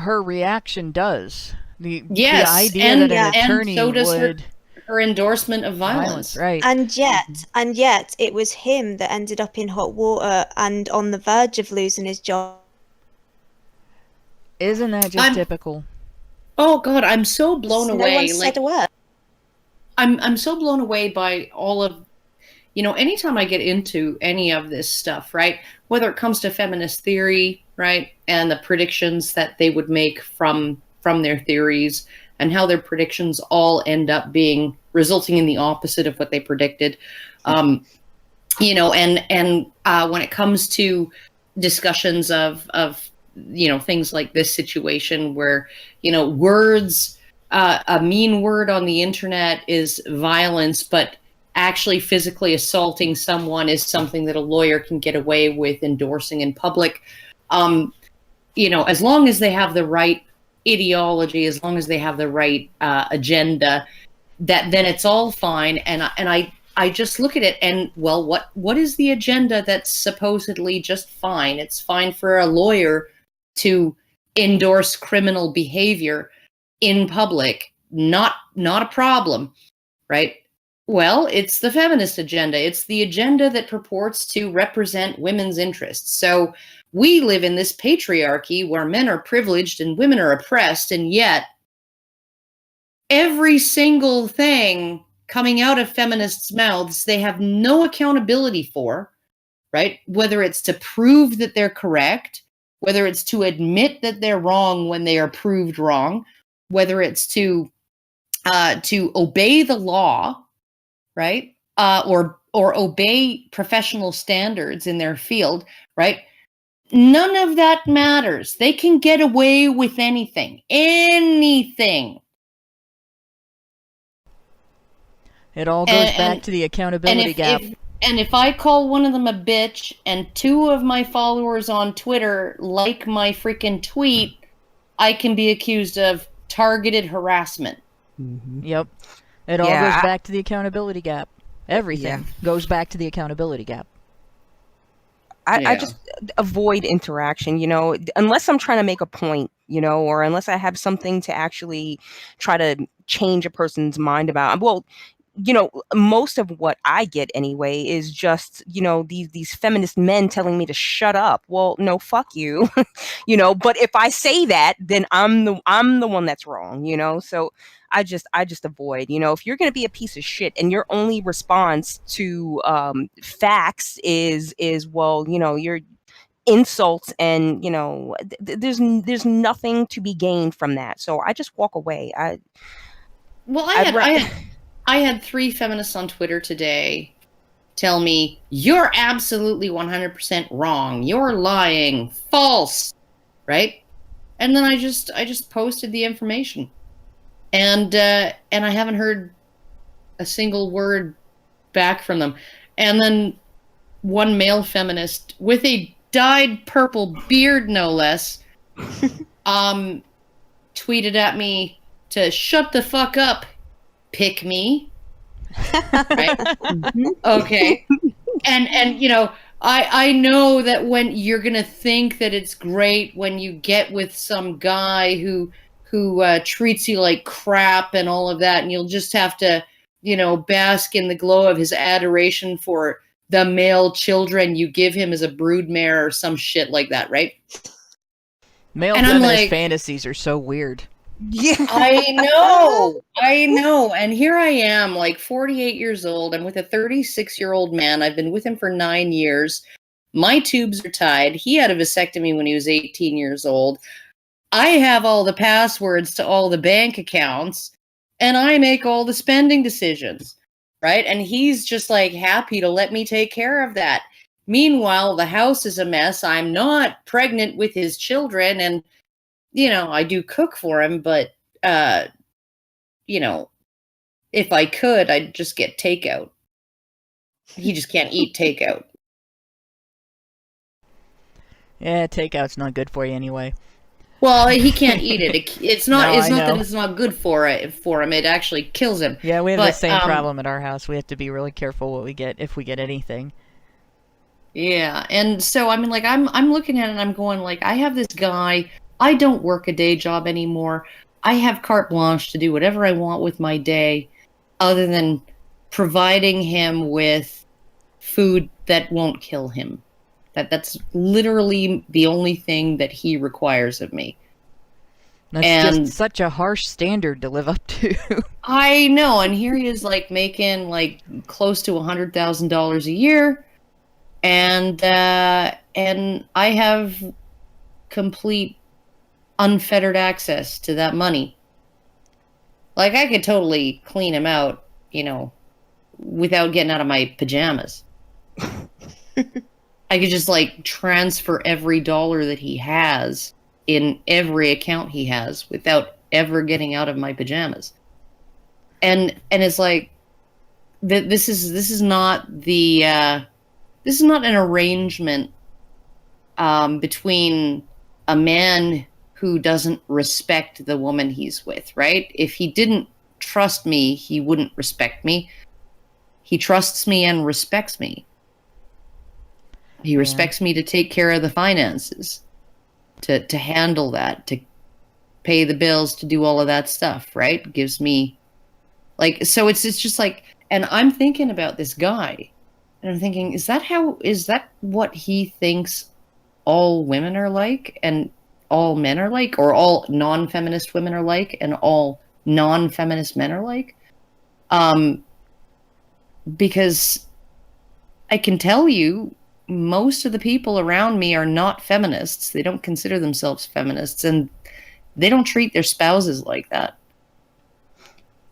her reaction does. The yes, idea that an Yeah. and attorney so does would her endorsement of violence, violence. right? and yet it was him that ended up in hot water and on the verge of losing his job. Isn't that just typical? Oh God, I'm so blown No away. one said a word. I'm so blown away by all of, anytime I get into any of this stuff, right? Whether it comes to feminist theory, right, and the predictions that they would make from their theories, and how their predictions all end up being resulting in the opposite of what they predicted. And when it comes to discussions of things like this situation where words, a mean word on the internet is violence, but actually physically assaulting someone is something that a lawyer can get away with endorsing in public. As long as they have the right ideology, as long as they have the right agenda, then it's all fine. And I just look at it and, well, what is the agenda that's supposedly just fine? It's fine for a lawyer to endorse criminal behavior in public, not a problem, right? Well, it's the feminist agenda. It's the agenda that purports to represent women's interests. So we live in this patriarchy where men are privileged and women are oppressed, and yet every single thing coming out of feminists' mouths, they have no accountability for, right? Whether it's to prove that they're correct, whether it's to admit that they're wrong when they are proved wrong, whether it's to obey the law, right? Or obey professional standards in their field, right? None of that matters. They can get away with anything. Anything. It all goes back to the accountability gap. And if I call one of them a bitch and two of my followers on Twitter like my freaking tweet, I can be accused of targeted harassment. Mm-hmm. Yep. It all goes back to the accountability gap. Everything goes back to the accountability gap. I just avoid interaction, unless I'm trying to make a point, or unless I have something to actually try to change a person's mind about. Well, most of what I get anyway is just, these feminist men telling me to shut up. Well, no, fuck you, but if I say that, then I'm the one that's wrong, so I just avoid, if you're going to be a piece of shit and your only response to facts is well, your insults and, there's nothing to be gained from that. So I just walk away. I had 3 feminists on Twitter today tell me, you're absolutely 100% wrong. You're lying. False. Right? And then I just posted the information. And I haven't heard a single word back from them. And then one male feminist with a dyed purple beard, no less, tweeted at me to shut the fuck up, pick me. Right? Okay. And I know that when you're gonna think that it's great when you get with some guy who treats you like crap and all of that, and you'll just have to bask in the glow of his adoration for the male children you give him as a broodmare or some shit like that, right? Male feminist fantasies are so weird. Yeah, I know. And here I am, like 48 years old. I'm with a 36-year-old man. I've been with him for 9 years. My tubes are tied. He had a vasectomy when he was 18 years old. I have all the passwords to all the bank accounts, and I make all the spending decisions, right? And he's just like happy to let me take care of that. Meanwhile, the house is a mess. I'm not pregnant with his children, and I do cook for him, but, if I could, I'd just get takeout. He just can't eat takeout. Yeah, takeout's not good for you anyway. Well, he can't eat it. It's not. No, it's I not know. that it's not good for him. It actually kills him. Yeah, we have the same problem at our house. We have to be really careful what we get if we get anything. Yeah, and so I mean, like, I'm looking at it and I'm going, like, I have this guy. I don't work a day job anymore. I have carte blanche to do whatever I want with my day, other than providing him with food that won't kill him. That's literally the only thing that he requires of me. That's just such a harsh standard to live up to. I know, and here he is, like, making like close to $100,000 a year, and I have complete unfettered access to that money. Like, I could totally clean him out, without getting out of my pajamas. I could just, like, transfer every dollar that he has in every account he has without ever getting out of my pajamas. And it's like, this is not an arrangement between a man who doesn't respect the woman he's with, right? If he didn't trust me, he wouldn't respect me. He trusts me and respects me. He respects me to take care of the finances, to handle that, to pay the bills, to do all of that stuff, right? Gives me, like, so it's just like, and I'm thinking about this guy, and I'm thinking, is that what he thinks all women are like, and all men are like, or all non-feminist women are like, and all non-feminist men are like? Because I can tell you, most of the people around me are not feminists. They don't consider themselves feminists, and they don't treat their spouses like that.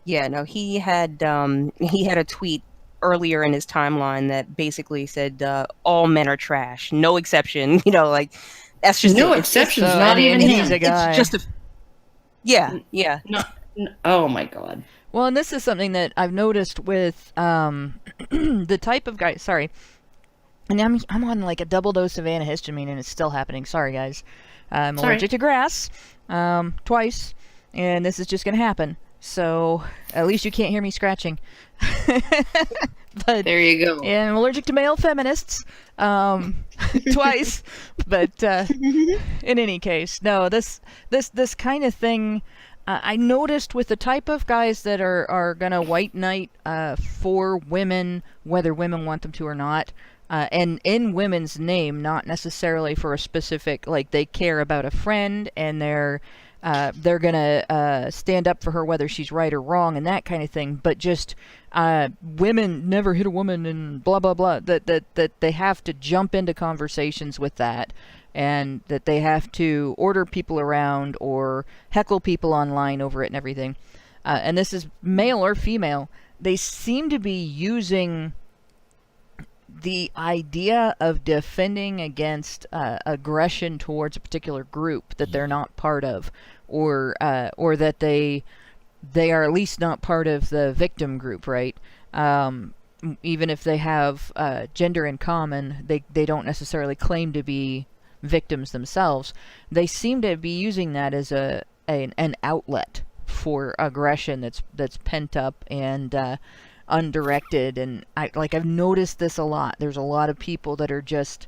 Yeah, no, he had a tweet earlier in his timeline that basically said all men are trash, no exception. Like, that's just no exceptions. Not even he's a guy. It's just yeah. Oh my god. Well, and this is something that I've noticed with the type of guy. Sorry. And I'm on like a double dose of antihistamine, and it's still happening. Sorry, guys. I'm allergic to grass twice, and this is just going to happen. So at least you can't hear me scratching. But there you go. And I'm allergic to male feminists twice. But in any case, no. This kind of thing. I noticed with the type of guys that are going to white knight for women, whether women want them to or not. And in women's name, not necessarily for a specific, like, they care about a friend and they're gonna stand up for her whether she's right or wrong and that kind of thing. But just women never hit a woman and blah blah blah. That they have to jump into conversations with that, and that they have to order people around or heckle people online over it and everything. And this is male or female. They seem to be using the idea of defending against aggression towards a particular group that they're not part of, or that they are at least not part of the victim group, right? Even if they have gender in common, they don't necessarily claim to be victims themselves. They seem to be using that as an outlet for aggression that's pent up and undirected. And I've noticed this a lot. There's a lot of people that are just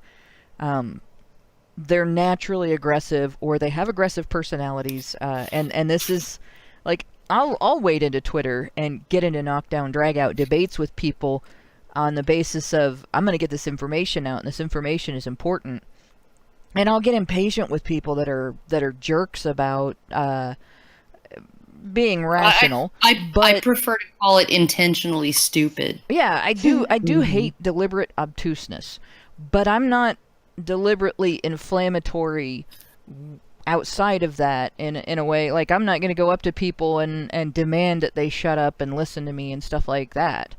they're naturally aggressive, or they have aggressive personalities, and this is like, I'll wade into Twitter and get into knockdown drag out debates with people on the basis of, I'm going to get this information out and this information is important. And I'll get impatient with people that are jerks about being rational. I prefer to call it intentionally stupid. Yeah, I do hate deliberate obtuseness, but I'm not deliberately inflammatory outside of that in a way. Like, I'm not going to go up to people and demand that they shut up and listen to me and stuff like that.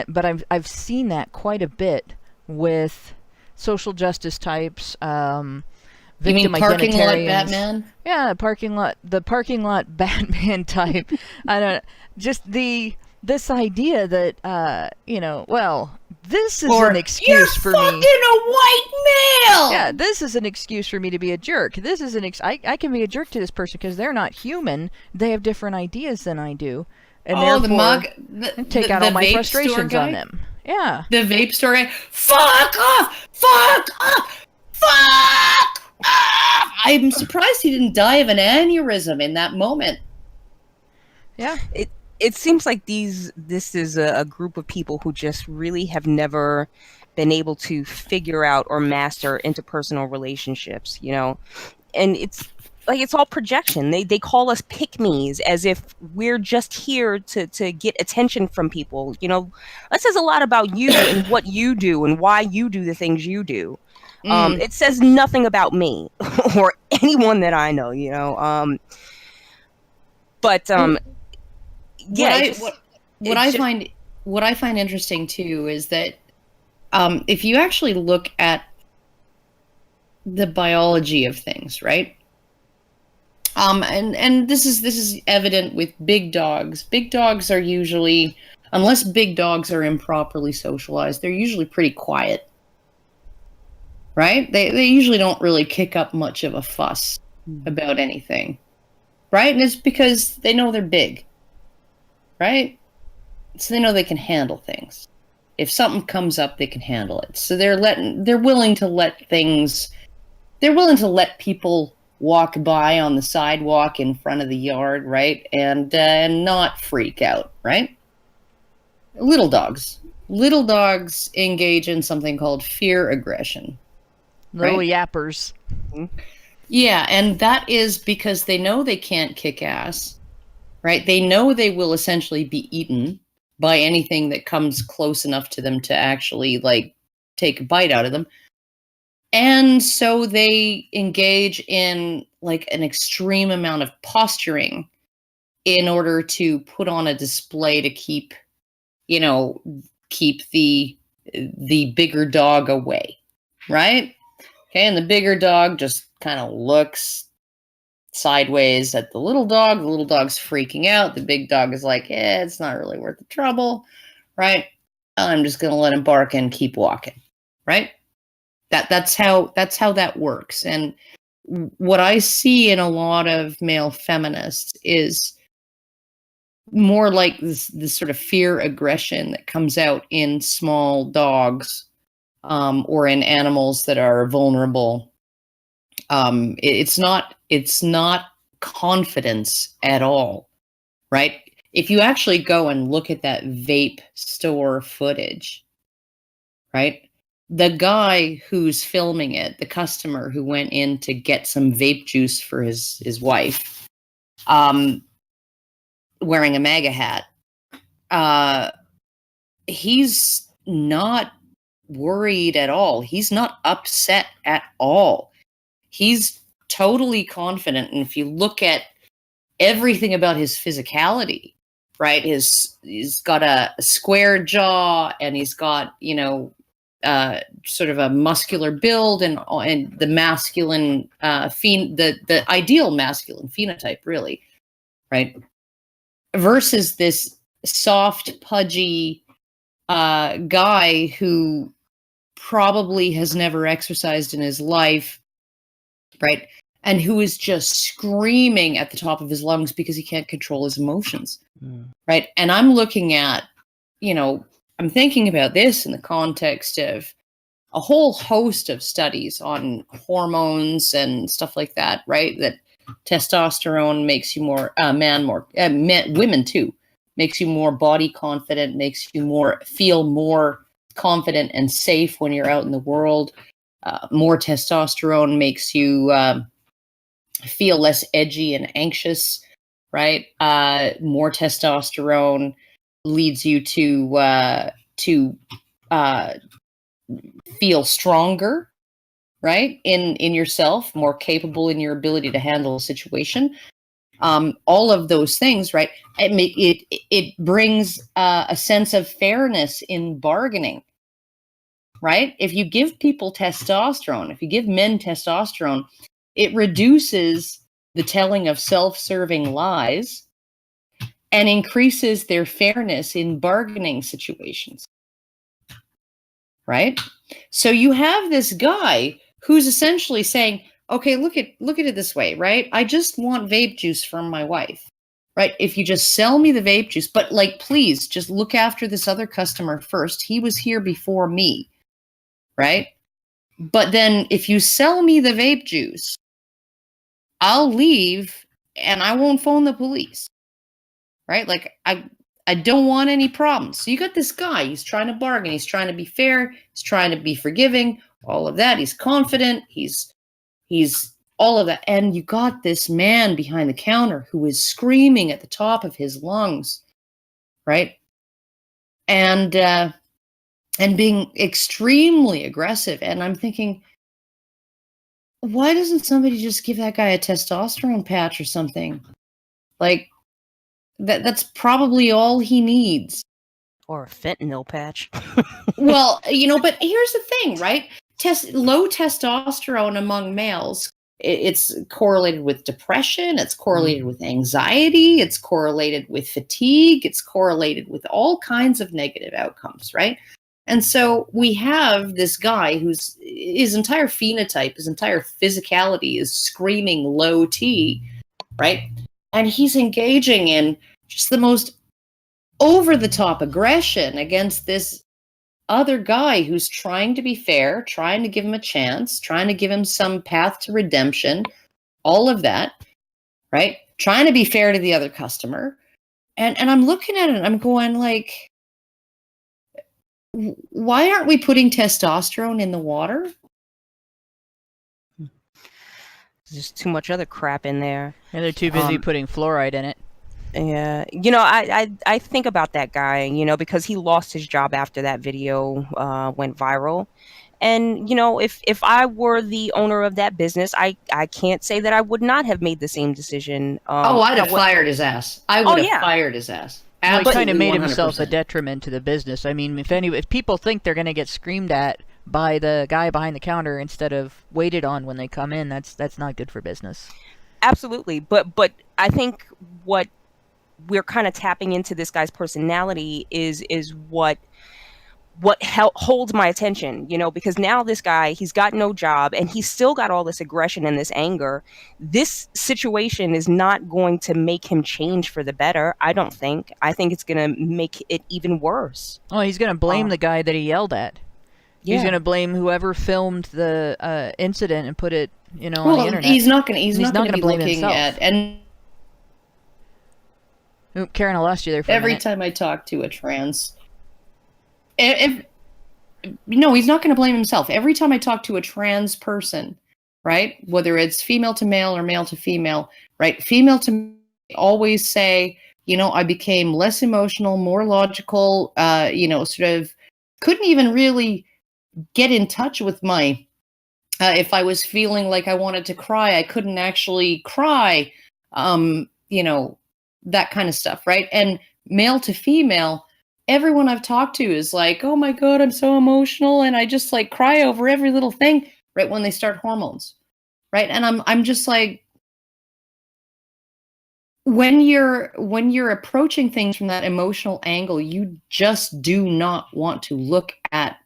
But I've seen that quite a bit with social justice types, you mean parking lot Batman? Yeah, the parking lot Batman type. I don't, just the this idea that, well, this is Or, an excuse for "You're me. fucking a white male!" Yeah, this is an excuse for me to be a jerk. This is I can be a jerk to this person because they're not human. They have different ideas than I do. And therefore, take out all my frustrations on them. Yeah. The vape store guy, fuck off! Fuck off! Fuck off! I'm surprised he didn't die of an aneurysm in that moment. Yeah. It seems like this is a group of people who just really have never been able to figure out or master interpersonal relationships, and it's like it's all projection. They call us pick-me's as if we're just here to get attention from people. That says a lot about you and what you do and why you do the things you do. It says nothing about me or anyone that I know, but what I find interesting too is that if you actually look at the biology of things, right? And this is evident with big dogs. Big dogs are usually, unless big dogs are improperly socialized, they're usually pretty quiet, right? They usually don't really kick up much of a fuss about anything, right? And it's because they know they're big, right? So they know they can handle things. If something comes up, they can handle it. So they're willing to let people walk by on the sidewalk in front of the yard, right? And not freak out, right? Little dogs engage in something called fear aggression. Little right? yappers. Yeah, and that is because they know they can't kick ass, right? They know they will essentially be eaten by anything that comes close enough to them to actually take a bite out of them. And so they engage in an extreme amount of posturing in order to put on a display to keep the bigger dog away, right? Okay, and the bigger dog just kind of looks sideways at the little dog. The little dog's freaking out. The big dog is like, it's not really worth the trouble, right? I'm just going to let him bark and keep walking, right? That's how that works. And what I see in a lot of male feminists is more like this sort of fear aggression that comes out in small dogs or in animals that are vulnerable. It's not confidence at all, right? If you actually go and look at that vape store footage, right? The guy who's filming it, the customer who went in to get some vape juice for his wife, wearing a MAGA hat, he's not worried at all. He's not upset at all. He's totally confident. And if you look at everything about his physicality, right? He's got a square jaw and he's got, sort of a muscular build and the masculine the ideal masculine phenotype, really, right? Versus this soft, pudgy guy who probably has never exercised in his life, right? And who is just screaming at the top of his lungs because he can't control his emotions, right? And I'm looking at, I'm thinking about this in the context of a whole host of studies on hormones and stuff like that, right? That testosterone makes you more women too, makes you more body confident, makes you feel more confident and safe when you're out in the world. More testosterone makes you feel less edgy and anxious, right? More testosterone leads you to feel stronger, right? In yourself, more capable in your ability to handle a situation. All of those things, right? It brings a sense of fairness in bargaining, right? If you give people testosterone, if you give men testosterone, it reduces the telling of self-serving lies, and increases their fairness in bargaining situations. Right? So you have this guy who's essentially saying, okay, look at it this way, right? I just want vape juice from my wife. Right? If you just sell me the vape juice, but like, please just look after this other customer first. He was here before me. Right? But then if you sell me the vape juice, I'll leave and I won't phone the police. Right? Like, I don't want any problems. So you got this guy, he's trying to bargain, he's trying to be fair, he's trying to be forgiving, all of that. He's confident, he's all of that. And you got this man behind the counter who is screaming at the top of his lungs, right? And being extremely aggressive. And I'm thinking, why doesn't somebody just give that guy a testosterone patch or something? Like, that's probably all he needs. Or a fentanyl patch. Well, but here's the thing, right? Low testosterone among males, it's correlated with depression, it's correlated with anxiety, it's correlated with fatigue, it's correlated with all kinds of negative outcomes, right? And so we have this guy his entire phenotype, his entire physicality is screaming low T, right? And he's engaging in just the most over-the-top aggression against this other guy who's trying to be fair, trying to give him a chance, trying to give him some path to redemption, all of that, right? Trying to be fair to the other customer. And I'm looking at it and I'm going like, why aren't we putting testosterone in the water? There's just too much other crap in there. And they're too busy putting fluoride in it. Yeah, I think about that guy, because he lost his job after that video went viral. And, if I were the owner of that business, I can't say that I would not have made the same decision. I'd have fired his ass. I would have fired his ass. Well, he kind of made 100%. himself a detriment to the business. I mean, if people think they're going to get screamed at by the guy behind the counter instead of waited on when they come in, that's not good for business. Absolutely. But I think what we're kind of tapping into this guy's personality is what holds my attention, because now this guy, he's got no job and he's still got all this aggression and this anger. This situation is not going to make him change for the better. I don't think. I think it's going to make it even worse. Oh, he's going to blame the guy that he yelled at. Yeah. He's going to blame whoever filmed the incident and put it, on the internet. He's not going to be blame looking himself. at and. Oop, Karen, I lost you there for a minute. Every time I talk to a trans, no, he's not going to blame himself. Every time I talk to a trans person, right, whether it's female to male or male to female, right, female to always say, I became less emotional, more logical, sort of couldn't even really get in touch with my, if I was feeling like I wanted to cry, I couldn't actually cry, that kind of stuff, right? And male to female, everyone I've talked to is like, oh my God, I'm so emotional and I just like cry over every little thing, right, when they start hormones, right? And I'm just like, when you're approaching things from that emotional angle, you just do not want to look at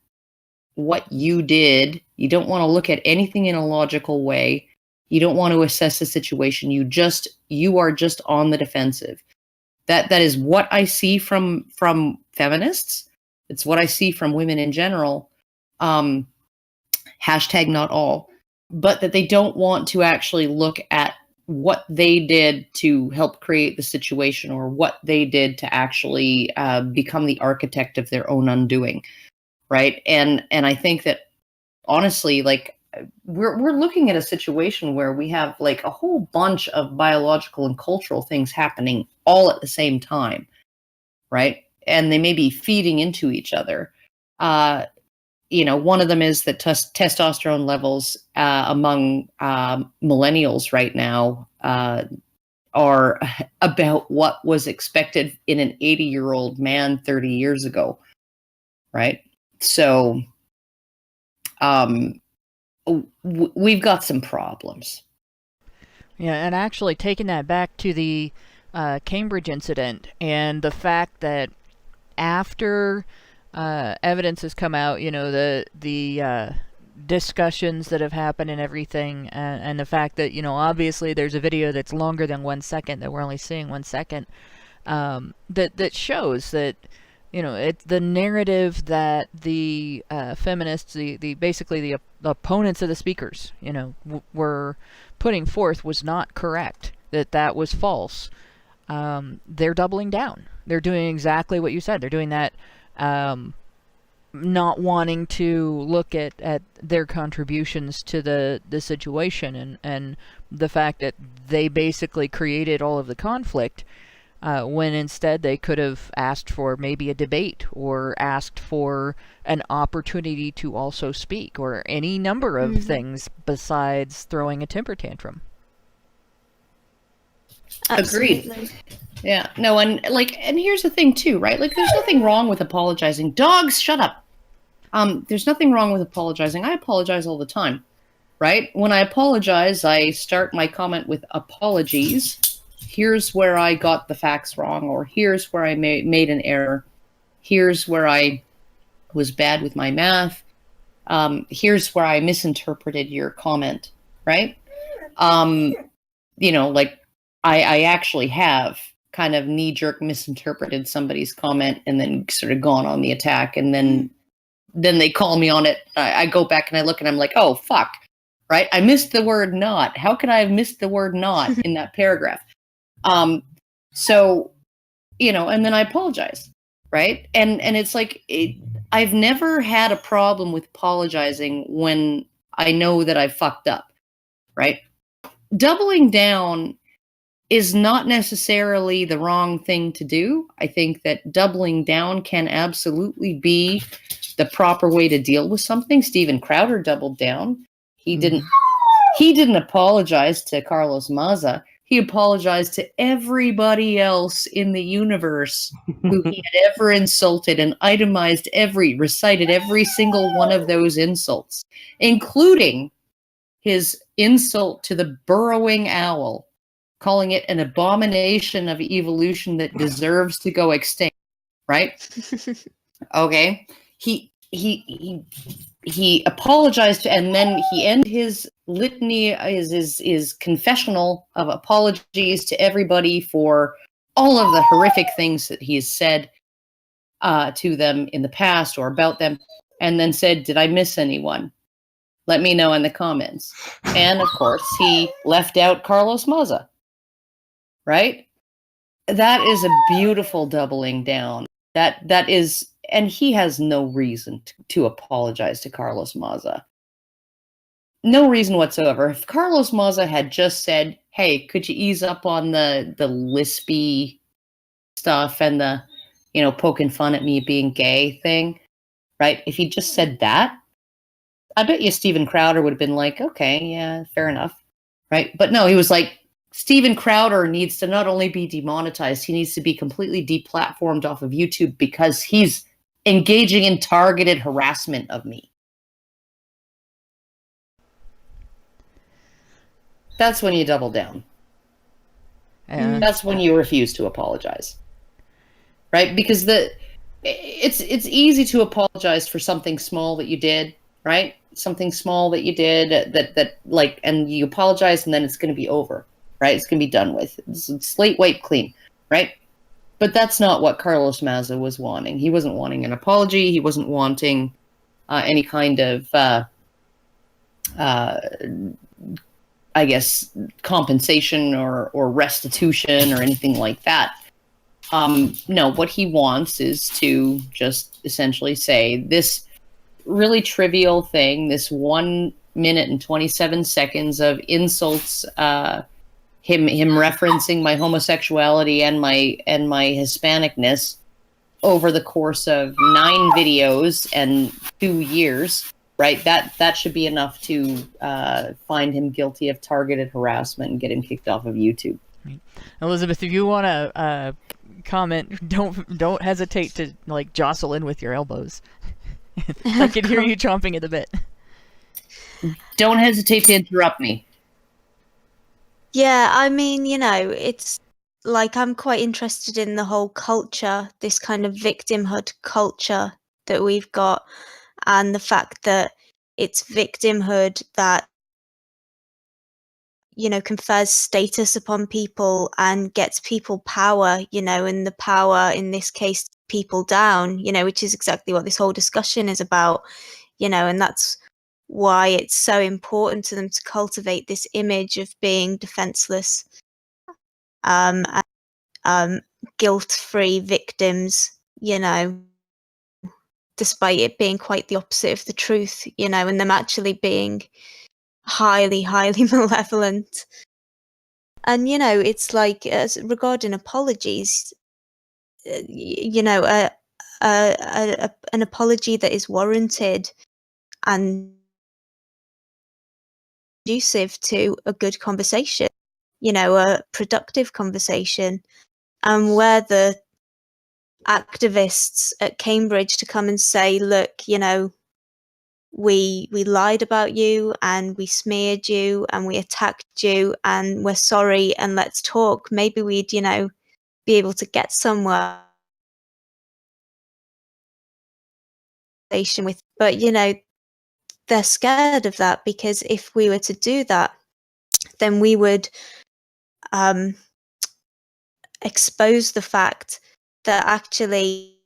what you did. You don't want to look at anything in a logical way. You don't want to assess the situation. You are just on the defensive. That is what I see from feminists. It's what I see from women in general. Hashtag not all, but that they don't want to actually look at what they did to help create the situation or what they did to actually become the architect of their own undoing, right? And I think that honestly, like, we're looking at a situation where we have like a whole bunch of biological and cultural things happening all at the same time, right? And they may be feeding into each other. One of them is that testosterone levels among millennials right now are about what was expected in an 80-year-old man 30 years ago, right? So we've got some problems. Yeah, and actually taking that back to the Cambridge incident and the fact that after evidence has come out, the discussions that have happened and everything, and the fact that, obviously there's a video that's longer than 1 second, that we're only seeing 1 second, that shows that, it's the narrative that the feminists, basically the opponents of the speakers, were putting forth was not correct, that was false. They're doubling down. They're doing exactly what you said. They're doing that, not wanting to look at their contributions to the situation and the fact that they basically created all of the conflict, when instead they could have asked for maybe a debate or asked for an opportunity to also speak or any number of things besides throwing a temper tantrum. Absolutely. Agreed. Yeah. No, and here's the thing too, right? Like, there's nothing wrong with apologizing. Dogs, shut up. There's nothing wrong with apologizing. I apologize all the time, right? When I apologize, I start my comment with apologies. Here's where I got the facts wrong, or here's where I made an error. Here's where I was bad with my math. Here's where I misinterpreted your comment, right? I actually have kind of knee-jerk misinterpreted somebody's comment and then sort of gone on the attack, and then they call me on it. I go back and I look and I'm like, oh, fuck, right? I missed the word not. How could I have missed the word not in that paragraph? And then I apologize, right? And it's like, I've never had a problem with apologizing when I know that I fucked up, right? Doubling down is not necessarily the wrong thing to do. I think that doubling down can absolutely be the proper way to deal with something. Steven Crowder doubled down. He didn't apologize to Carlos Maza. He apologized to everybody else in the universe who he had ever insulted and recited every single one of those insults, including his insult to the burrowing owl, calling it an abomination of evolution that deserves to go extinct, right? Okay. He apologized, and then he ended his litany, his confessional of apologies to everybody for all of the horrific things that he has said to them in the past or about them, and then said, did I miss anyone? Let me know in the comments. And of course, he left out Carlos Maza, right? That is a beautiful doubling down. That is, and he has no reason to apologize to Carlos Maza. No reason whatsoever. If Carlos Maza had just said, hey, could you ease up on the lispy stuff and the, poking fun at me being gay thing, right? If he just said that, I bet you Steven Crowder would have been like, okay, yeah, fair enough, right? But no, he was like, Steven Crowder needs to not only be demonetized, he needs to be completely deplatformed off of YouTube because he's engaging in targeted harassment of me. That's when you double down. That's when you refuse to apologize, right? Because it's easy to apologize for something small that you did, right? Something small that you did and you apologize, and then it's going to be over, right? It's going to be done with. It's slate wipe clean, right? But that's not what Carlos Maza was wanting. He wasn't wanting an apology. He wasn't wanting any kind of, I guess, compensation or restitution or anything like that. No, what he wants is to just essentially say this really trivial thing, this 1 minute and 27 seconds of insults, him referencing my homosexuality and my Hispanicness over the course of 9 videos and 2 years, right? That should be enough to find him guilty of targeted harassment and get him kicked off of YouTube. Elizabeth, if you want to comment, don't hesitate to jostle in with your elbows. I can hear you chomping at the bit. Don't hesitate to interrupt me. Yeah, I mean, it's like, I'm quite interested in the whole culture, this kind of victimhood culture that we've got, and the fact that it's victimhood that, confers status upon people and gets people power, and the power in this case, people down, which is exactly what this whole discussion is about, and that's why it's so important to them to cultivate this image of being defenseless, and guilt-free victims, despite it being quite the opposite of the truth, and them actually being highly, highly malevolent. And, it's like, regarding apologies, an apology that is warranted and conducive to a good conversation, a productive conversation, and where the activists at Cambridge to come and say, look, we lied about you and we smeared you and we attacked you and we're sorry and let's talk. Maybe we'd, be able to get somewhere with, but they're scared of that, because if we were to do that, then we would expose the fact that actually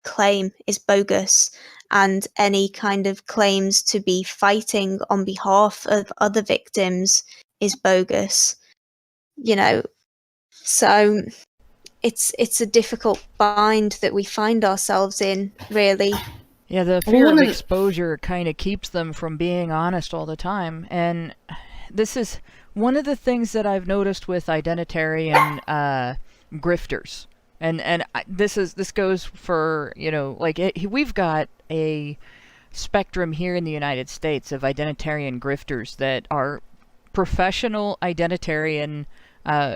claim is bogus, and any kind of claims to be fighting on behalf of other victims is bogus, so it's a difficult bind that we find ourselves in, really. Yeah, the fear of exposure kind of keeps them from being honest all the time. And this is one of the things that I've noticed with identitarian grifters. And this goes for, we've got a spectrum here in the United States of identitarian grifters that are professional identitarian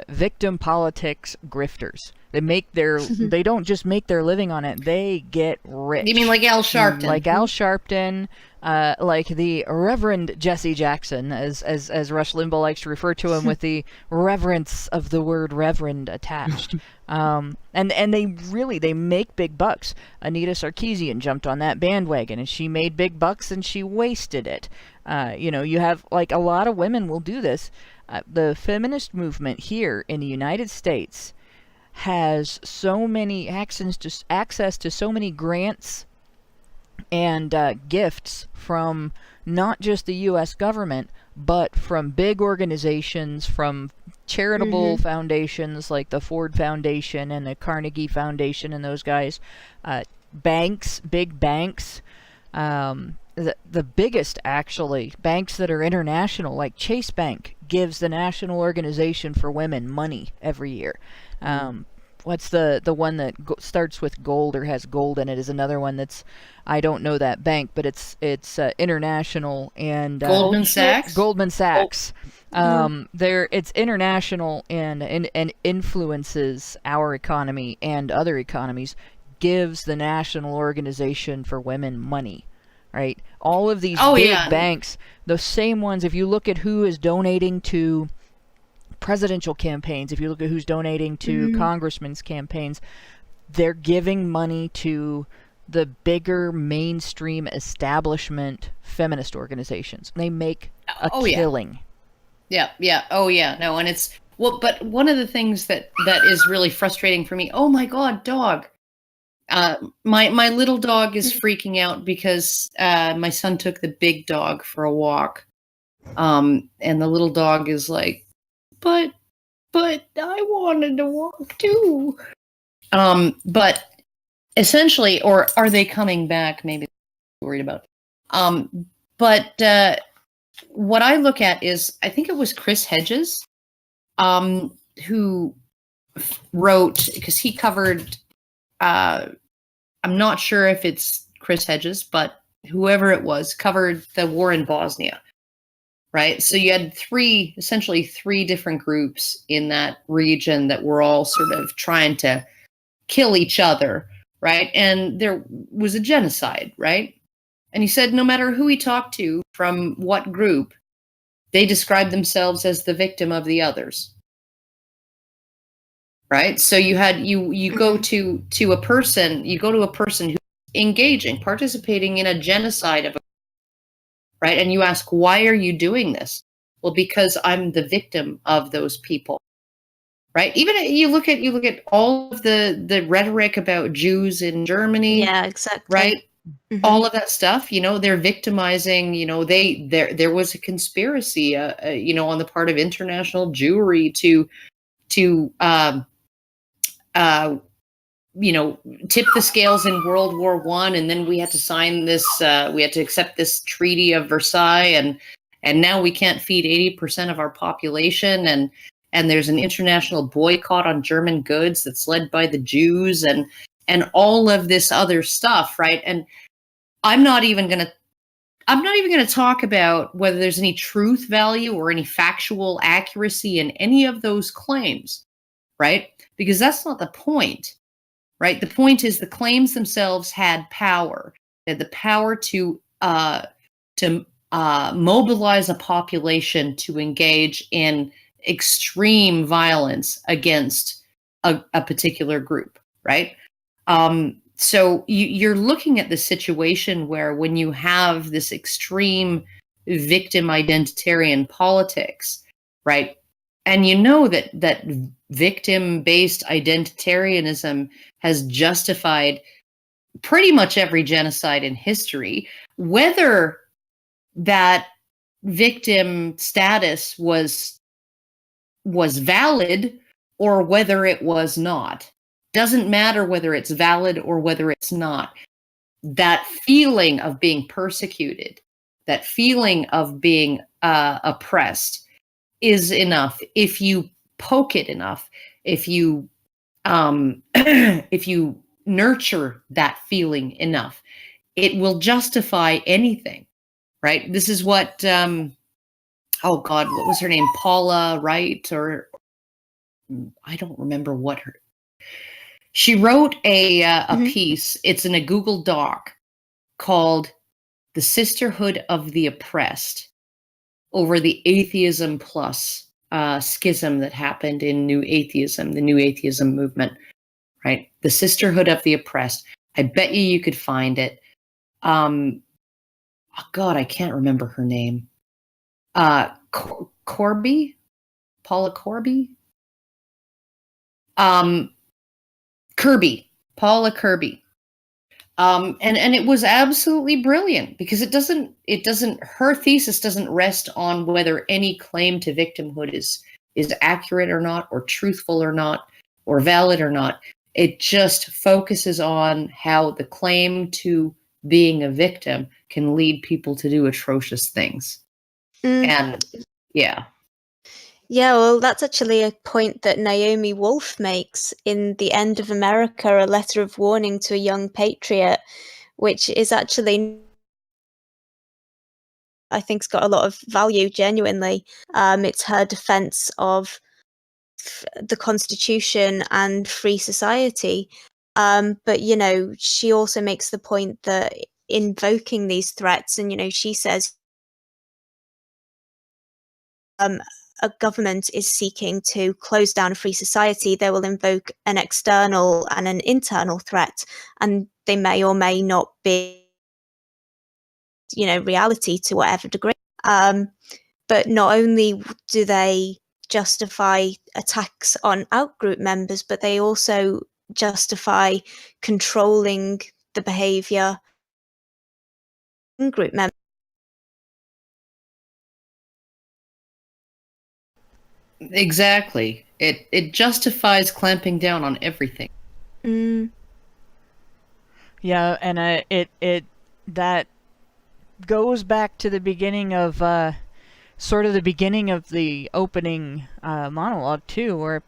victim politics grifters. They don't just make their living on it, they get rich. You mean like Al Sharpton? Like Al Sharpton, like the Reverend Jesse Jackson, as Rush Limbaugh likes to refer to him, with the reverence of the word reverend attached. And they make big bucks. Anita Sarkeesian jumped on that bandwagon, and she made big bucks, and she wasted it. You have, like, a lot of women will do this. The feminist movement here in the United States has so many access to so many grants and gifts from not just the U.S. government, but from big organizations, from charitable foundations like the Ford Foundation and the Carnegie Foundation and those guys, banks, big banks, the biggest, actually, banks that are international, like Chase Bank gives the National Organization for Women money every year. What's the one that starts with gold or has gold in it is another one that's, I don't know that bank, but it's international, and Goldman Sachs. Goldman Sachs. It's international and influences our economy and other economies. Gives the National Organization for Women money. Right? All of these banks, the same ones, if you look at who is donating to presidential campaigns, if you look at who's donating to congressmen's campaigns, they're giving money to the bigger mainstream establishment feminist organizations. They make a killing. Yeah. Oh, yeah. No, and it's... Well, but one of the things that is really frustrating for me... Oh, my God, dog. My little dog is freaking out because my son took the big dog for a walk. And the little dog is like, but I wanted to walk too. But essentially, or are they coming back? Maybe worried about. But what I look at is, I think it was Chris Hedges, who wrote, because he covered, I'm not sure if it's Chris Hedges, but whoever it was, covered the war in Bosnia. Right. So you had essentially three different groups in that region that were all sort of trying to kill each other. Right. And there was a genocide. Right. And he said no matter who he talked to from what group, they described themselves as the victim of the others. right? So you go to a person, who's participating in a genocide of, right? And you ask, why are you doing this? Well, because I'm the victim of those people, right? Even you look at all of the rhetoric about Jews in Germany, Yeah, exactly. right? Mhm. All of that stuff, they're victimizing. There was a conspiracy, on the part of international Jewry to tip the scales in World War I, and then we had to sign this. We had to accept this Treaty of Versailles, and now we can't feed 80% of our population, and there's an international boycott on German goods that's led by the Jews, and all of this other stuff, right? And I'm not even going to talk about whether there's any truth value or any factual accuracy in any of those claims, right? Because that's not the point, right? The point is the claims themselves had power. They had the power to mobilize a population to engage in extreme violence against a particular group, right? So you're looking at the situation where when you have this extreme victim identitarian politics, right? And that victim-based identitarianism has justified pretty much every genocide in history, whether that victim status was valid or whether it was not. Doesn't matter whether it's valid or whether it's not. That feeling of being persecuted, that feeling of being oppressed is enough. If you poke it enough, if you if you nurture that feeling enough, it will justify anything, right? This is what oh God, what was her name? Paula Wright, or I don't remember what her. She wrote a piece. It's in a Google Doc called "The Sisterhood of the Oppressed" over the atheism plus schism that happened in New Atheism, the New Atheism movement, right? The Sisterhood of the Oppressed. I bet you could find it. Oh God, I can't remember her name. Corby? Paula Corby? Kirby, Paula Kirby. And it was absolutely brilliant because her thesis doesn't rest on whether any claim to victimhood is accurate or not, or truthful or not, or valid or not. It just focuses on how the claim to being a victim can lead people to do atrocious things. And yeah. Yeah, well, that's actually a point that Naomi Wolf makes in The End of America, a letter of warning to a young patriot, which is actually, I think, it's got a lot of value, genuinely. It's her defense of the Constitution and free society. But, she also makes the point that invoking these threats, and, she says, a government is seeking to close down a free society, they will invoke an external and an internal threat, and they may or may not be, reality to whatever degree. But not only do they justify attacks on outgroup members, but they also justify controlling the behavior in group members. Exactly. It justifies clamping down on everything. Yeah, and it that goes back to the beginning of sort of the beginning of the opening monologue too, where it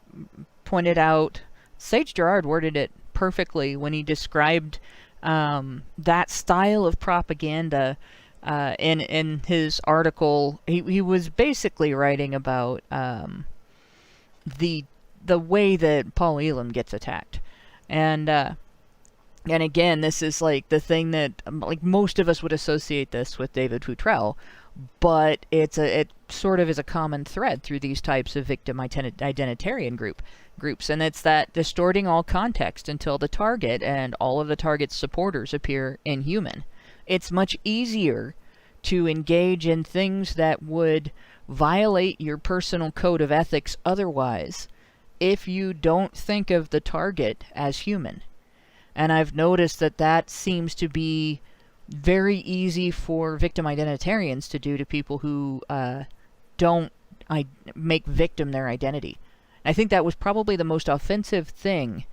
pointed out Sage Gerard worded it perfectly when he described that style of propaganda. In his article, he was basically writing about the way that Paul Elam gets attacked, and again, this is like the thing that like most of us would associate this with David Futrell, but it sort of is a common thread through these types of victim identitarian groups, and it's that distorting all context until the target and all of the target's supporters appear inhuman. It's much easier to engage in things that would violate your personal code of ethics otherwise if you don't think of the target as human. And I've noticed that seems to be very easy for victim identitarians to do to people who don't make victim their identity. I think that was probably the most offensive thing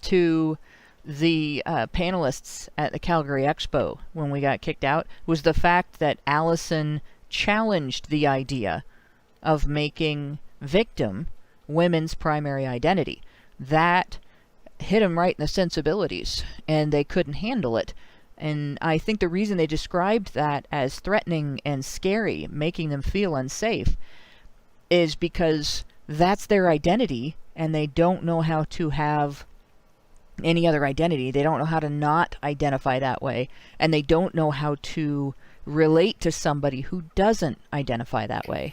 to the panelists at the Calgary Expo when we got kicked out, was the fact that Allison challenged the idea of making victim women's primary identity. That hit them right in the sensibilities, and they couldn't handle it. And I think the reason they described that as threatening and scary, making them feel unsafe, is because that's their identity, and they don't know how to have any other identity. They don't know how to not identify that way, and they don't know how to relate to somebody who doesn't identify that way.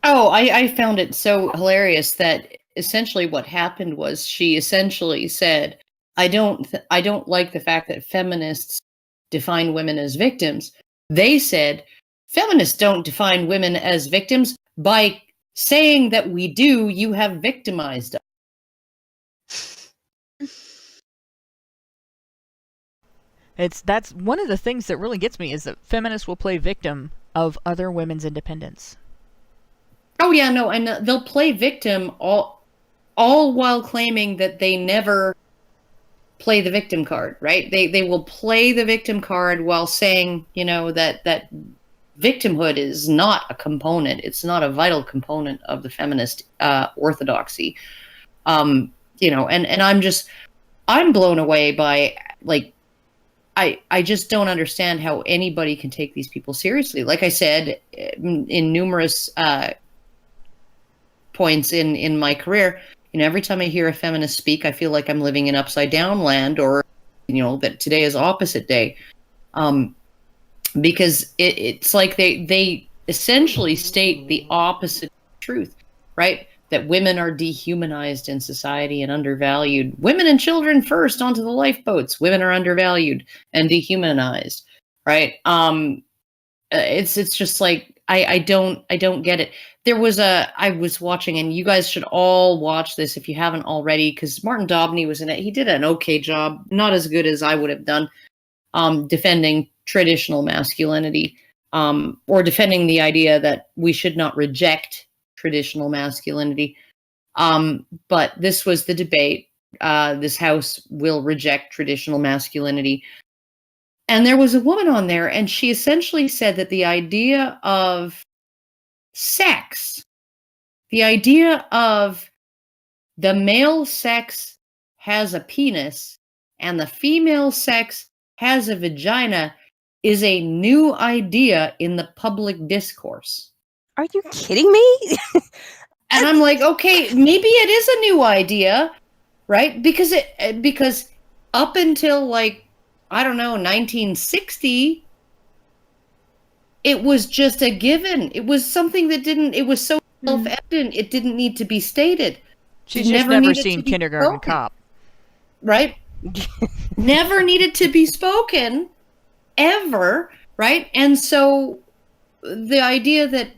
Oh, I found it so hilarious that essentially what happened was she essentially said, I don't like the fact that feminists define women as victims. They said, feminists don't define women as victims. By saying that we do, you have victimized us. That's one of the things that really gets me, is that feminists will play victim of other women's independence. Oh yeah, no, and they'll play victim all while claiming that they never play the victim card, right? They will play the victim card while saying, that victimhood is not a component. It's not a vital component of the feminist orthodoxy. And I'm blown away by, like, I just don't understand how anybody can take these people seriously. Like I said, in numerous points in my career, every time I hear a feminist speak, I feel like I'm living in upside down land, or, that today is opposite day. Because it's like they essentially state the opposite truth, right? That women are dehumanized in society and undervalued. Women and children first onto the lifeboats. Women are undervalued and dehumanized, right? It's just like I don't get it. I was watching, and you guys should all watch this if you haven't already, because Martin Dobney was in it. He did an okay job, not as good as I would have done, defending traditional masculinity, or defending the idea that we should not reject traditional masculinity. But this was the debate. This house will reject traditional masculinity. And there was a woman on there, and she essentially said that the idea of sex, the idea of the male sex has a penis and the female sex has a vagina, is a new idea in the public discourse. Are you kidding me? And I'm like, okay, maybe it is a new idea, right? Because up until, like, I don't know, 1960, it was just a given. It was something that it was so self-evident, it didn't need to be stated. She's just never seen Kindergarten Cop. Right? Never needed to be spoken, ever, right? And so the idea that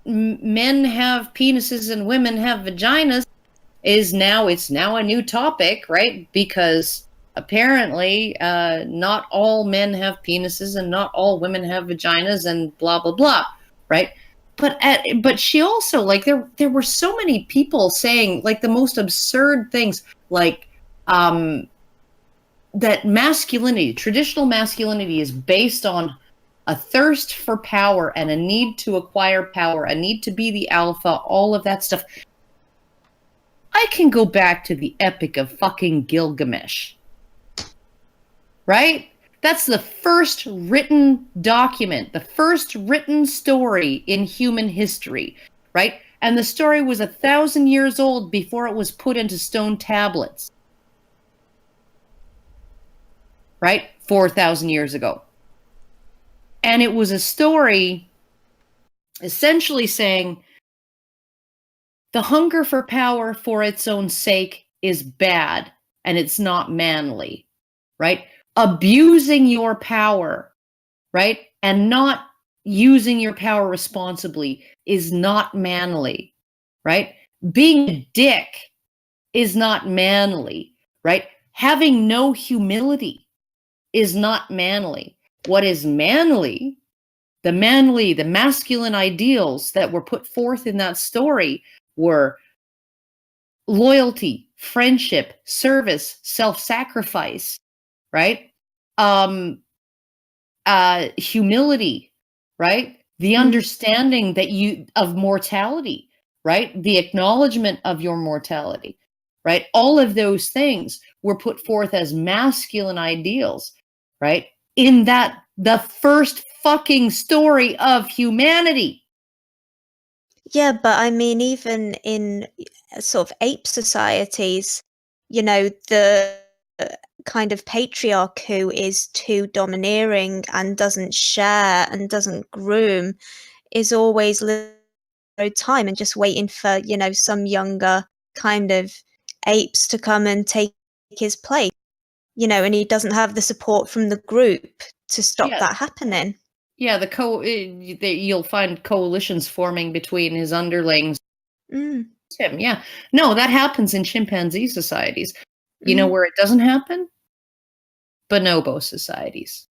men have penises and women have vaginas it's now a new topic, right? Because apparently not all men have penises and not all women have vaginas and blah blah blah, right? But she also, like, there were so many people saying, like, the most absurd things, like that masculinity, traditional masculinity, is based on a thirst for power and a need to acquire power, a need to be the alpha, all of that stuff. I can go back to the Epic of fucking Gilgamesh, right? That's the first written document, the first written story in human history, right? And the story was 1,000 years old before it was put into stone tablets, right? 4,000 years ago. And it was a story essentially saying the hunger for power for its own sake is bad and it's not manly, right? Abusing your power, right? And not using your power responsibly is not manly, right? Being a dick is not manly, right? Having no humility is not manly. What is manly, the masculine ideals that were put forth in that story were loyalty, friendship, service, self-sacrifice, right? Humility, right? The understanding that of mortality, right? The acknowledgement of your mortality, right? All of those things were put forth as masculine ideals, right? In the first fucking story of humanity. Yeah, but I mean, even in sort of ape societies, the kind of patriarch who is too domineering and doesn't share and doesn't groom is always living time and just waiting for, some younger kind of apes to come and take his place, and he doesn't have the support from the group to stop that happening. Yeah, you'll find coalitions forming between his underlings. Him, yeah. No, that happens in chimpanzee societies. You know where it doesn't happen? Bonobo societies.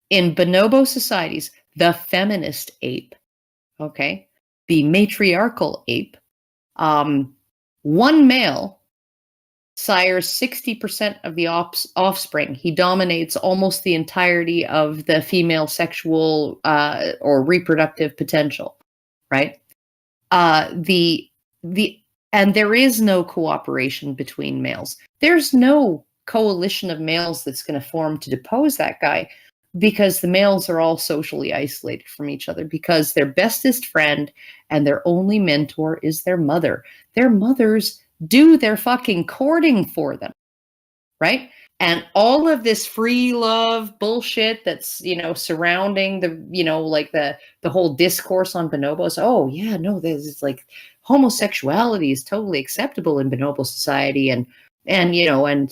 In bonobo societies, the feminist ape, okay, the matriarchal ape, one male sires 60% of the offspring. He dominates almost the entirety of the female sexual or reproductive potential, right? And there is no cooperation between males. There's no coalition of males that's going to form to depose that guy, because the males are all socially isolated from each other, because their bestest friend and their only mentor is their mother. Their mothers do their fucking courting for them, right? And all of this free love bullshit that's, surrounding the whole discourse on bonobos. Oh yeah, no, there's like homosexuality is totally acceptable in bonobo society, and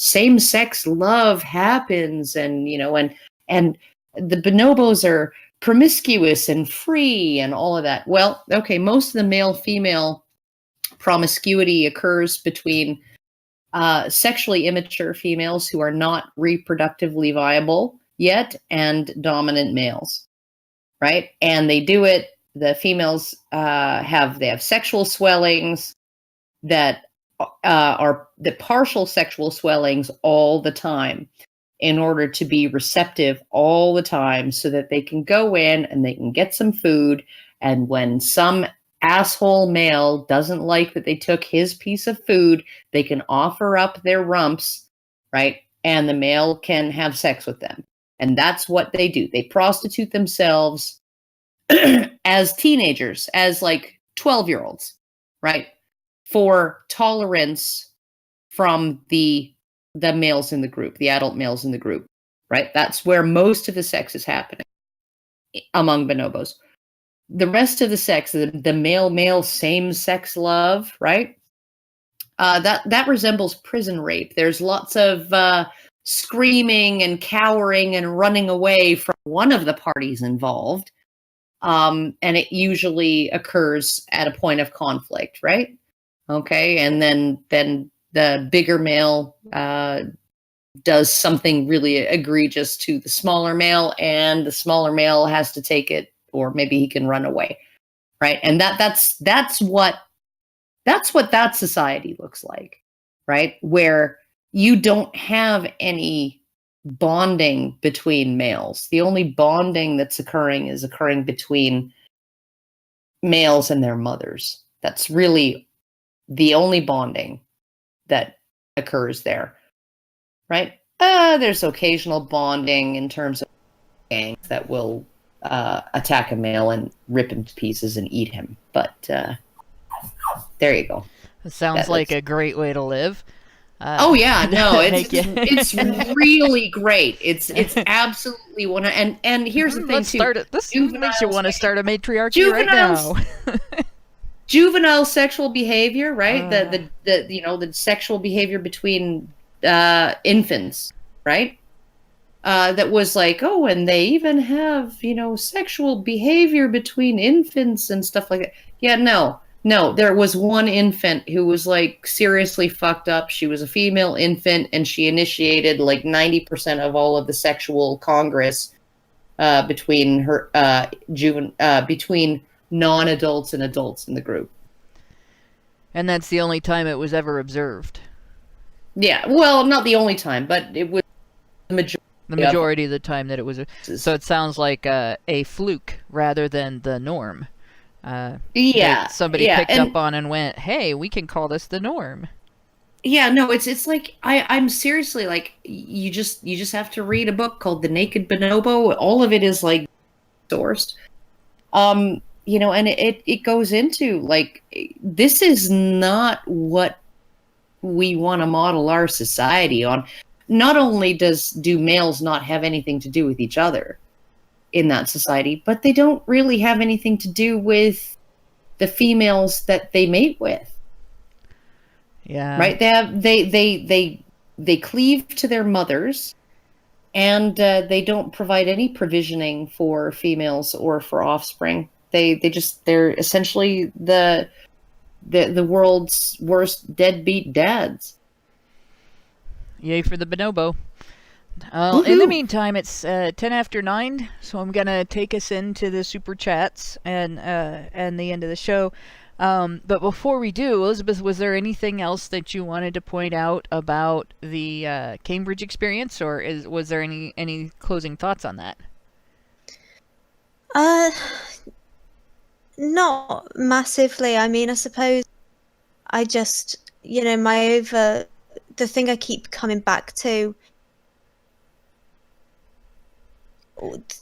same-sex love happens, and the bonobos are promiscuous and free and all of that. Well, okay, most of the male-female promiscuity occurs between sexually immature females who are not reproductively viable yet and dominant males, right? And they do it. The females have sexual swellings that are the partial sexual swellings all the time, in order to be receptive all the time, so that they can go in and they can get some food. And when some asshole male doesn't like that they took his piece of food, they can offer up their rumps, right? And the male can have sex with them. And that's what they do. They prostitute themselves as teenagers, as like 12-year-olds, right? For tolerance from the males in the group, the adult males in the group, right? That's where most of the sex is happening among bonobos. The rest of the sex, the male same-sex love, right? That resembles prison rape. There's lots of screaming and cowering and running away from one of the parties involved, and it usually occurs at a point of conflict, right? Okay, and then the bigger male does something really egregious to the smaller male, and the smaller male has to take it, or maybe he can run away, right? And that's what that society looks like, right? Where you don't have any bonding between males. The only bonding that's occurring is occurring between males and their mothers. That's really the only bonding that occurs there, right? There's occasional bonding in terms of gangs that will attack a male and rip him to pieces and eat him. But there you go. It sounds like a great way to live. Oh yeah, no, make you- it's really great. It's absolutely one. And here's the thing Let's too. start it. This makes you want to start a matriarchy right Juveniles- now. Juvenile sexual behavior, right? The sexual behavior between infants, right? That was like, oh, and they even have, sexual behavior between infants and stuff like that. Yeah, no. There was one infant who was like seriously fucked up. She was a female infant, and she initiated like 90% of all of the sexual congress between between non-adults and adults in the group. And that's the only time it was ever observed. Yeah, well, not the only time, but it was the majority of the time that it was. So it sounds like a fluke rather than the norm. That somebody picked up on and went, hey, we can call this the norm. Yeah, no, it's like I'm seriously like, you just have to read a book called The Naked Bonobo. All of it is like sourced. And it goes into like, this is not what we want to model our society on. Not only do males not have anything to do with each other in that society, but they don't really have anything to do with the females that they mate with. Yeah. Right? They cleave to their mothers, and they don't provide any provisioning for females or for offspring. They're essentially the world's worst deadbeat dads. Yay for the bonobo. In the meantime, it's 10 after 9, so I'm going to take us into the super chats and the end of the show. But before we do, Elizabeth, was there anything else that you wanted to point out about the Cambridge experience, or was there any closing thoughts on that? Not massively. I mean, I suppose I just, the thing I keep coming back to,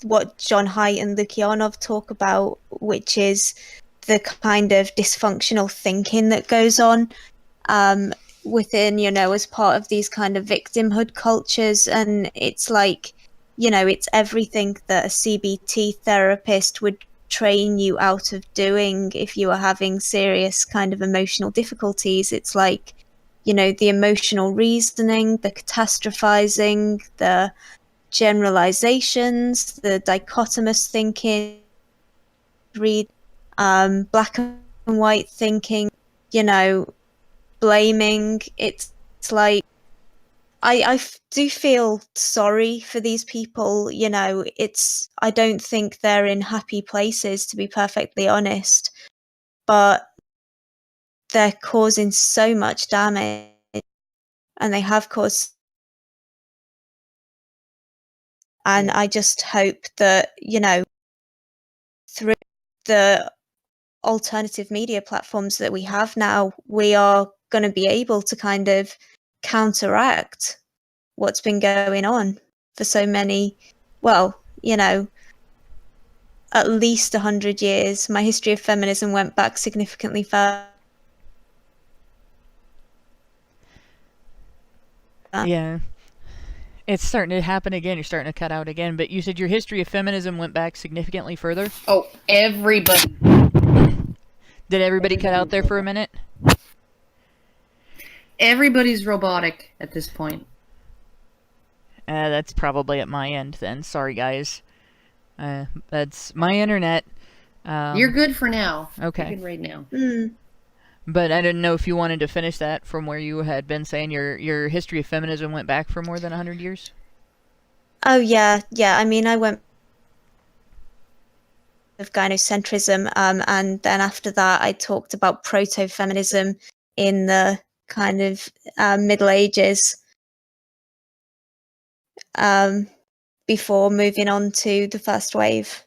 what John Haidt and Lukyanov talk about, which is the kind of dysfunctional thinking that goes on within, as part of these kind of victimhood cultures. And it's like, it's everything that a CBT therapist would train you out of doing if you are having serious kind of emotional difficulties. It's like, the emotional reasoning, the catastrophizing, the generalizations, the dichotomous thinking, read black and white thinking, blaming. It's like I do feel sorry for these people. I don't think they're in happy places, to be perfectly honest, but they're causing so much damage, and they have caused. And I just hope that, through the alternative media platforms that we have now, we are going to be able to kind of counteract what's been going on for so many, at least 100 years. My history of feminism went back significantly further. Yeah. It's starting to happen again. You're starting to cut out again. But you said your history of feminism went back significantly further? Oh, everybody. Did everybody cut out there for a minute? Everybody's robotic at this point. That's probably at my end then. Sorry, guys. That's my internet. You're good for now. Okay. You're good right now. But I didn't know if you wanted to finish that from where you had been saying your history of feminism went back for more than 100 years? Oh, yeah. I mean, I went of gynocentrism, and then after that I talked about proto-feminism in the kind of Middle Ages, before moving on to the first wave.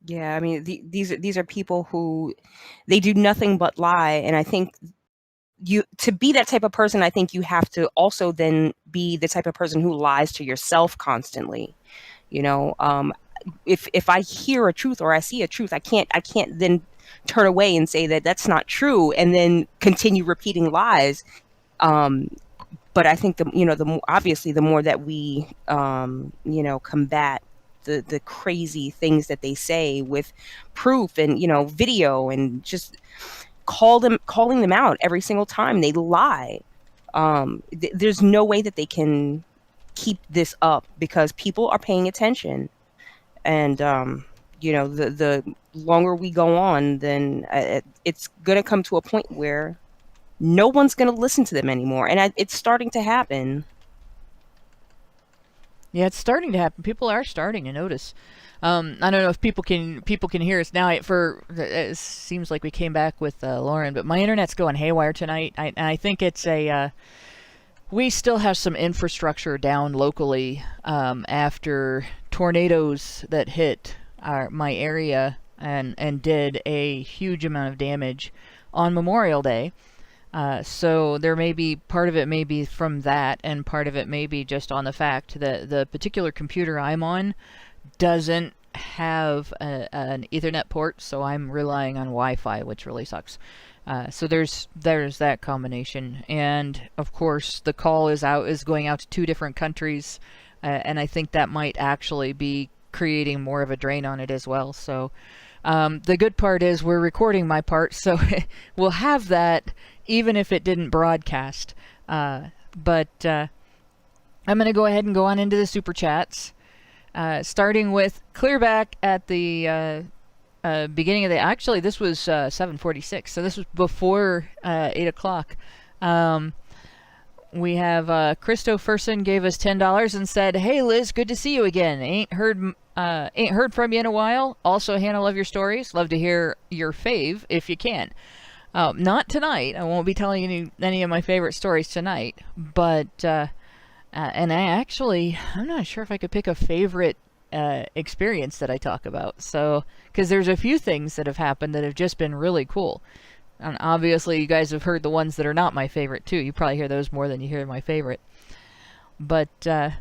Yeah, I mean, these are people who they do nothing but lie, and I think to be that type of person, I think you have to also then be the type of person who lies to yourself constantly. You know, if I hear a truth or I see a truth, I can't then turn away and say that that's not true, and then continue repeating lies. But I think obviously the more that we combat the crazy things that they say with proof and video, and just calling them out every single time they lie. There's no way that they can keep this up, because people are paying attention, and the longer we go on, then it's gonna come to a point where no one's gonna listen to them anymore, and it's starting to happen. Yeah, it's starting to happen. People are starting to notice. I don't know if people can hear us now. It seems like we came back with Lauren, but my internet's going haywire tonight. I think it's we still have some infrastructure down locally after tornadoes that hit my area and did a huge amount of damage on Memorial Day. So there may be part of it may be from that, and part of it may be just on the fact that the particular computer I'm on doesn't have an Ethernet port, so I'm relying on Wi-Fi, which really sucks. So there's that combination, and of course the call is going out to 2 different countries, and I think that might actually be creating more of a drain on it as well. So the good part is we're recording my part, so we'll have that even if it didn't broadcast. But I'm going to go ahead and go on into the super chats. Starting with Clearback at the beginning of the... Actually, this was 7:46, so this was before 8 o'clock. We have Christopherson gave us $10 and said, "Hey Liz, good to see you again. Ain't heard from you in a while. Also, Hannah, love your stories. Love to hear your fave if you can." Not tonight. I won't be telling you any of my favorite stories tonight, but... and I'm not sure if I could pick a favorite experience that I talk about. So, because there's a few things that have happened that have just been really cool. And obviously, you guys have heard the ones that are not my favorite, too. You probably hear those more than you hear my favorite. But, then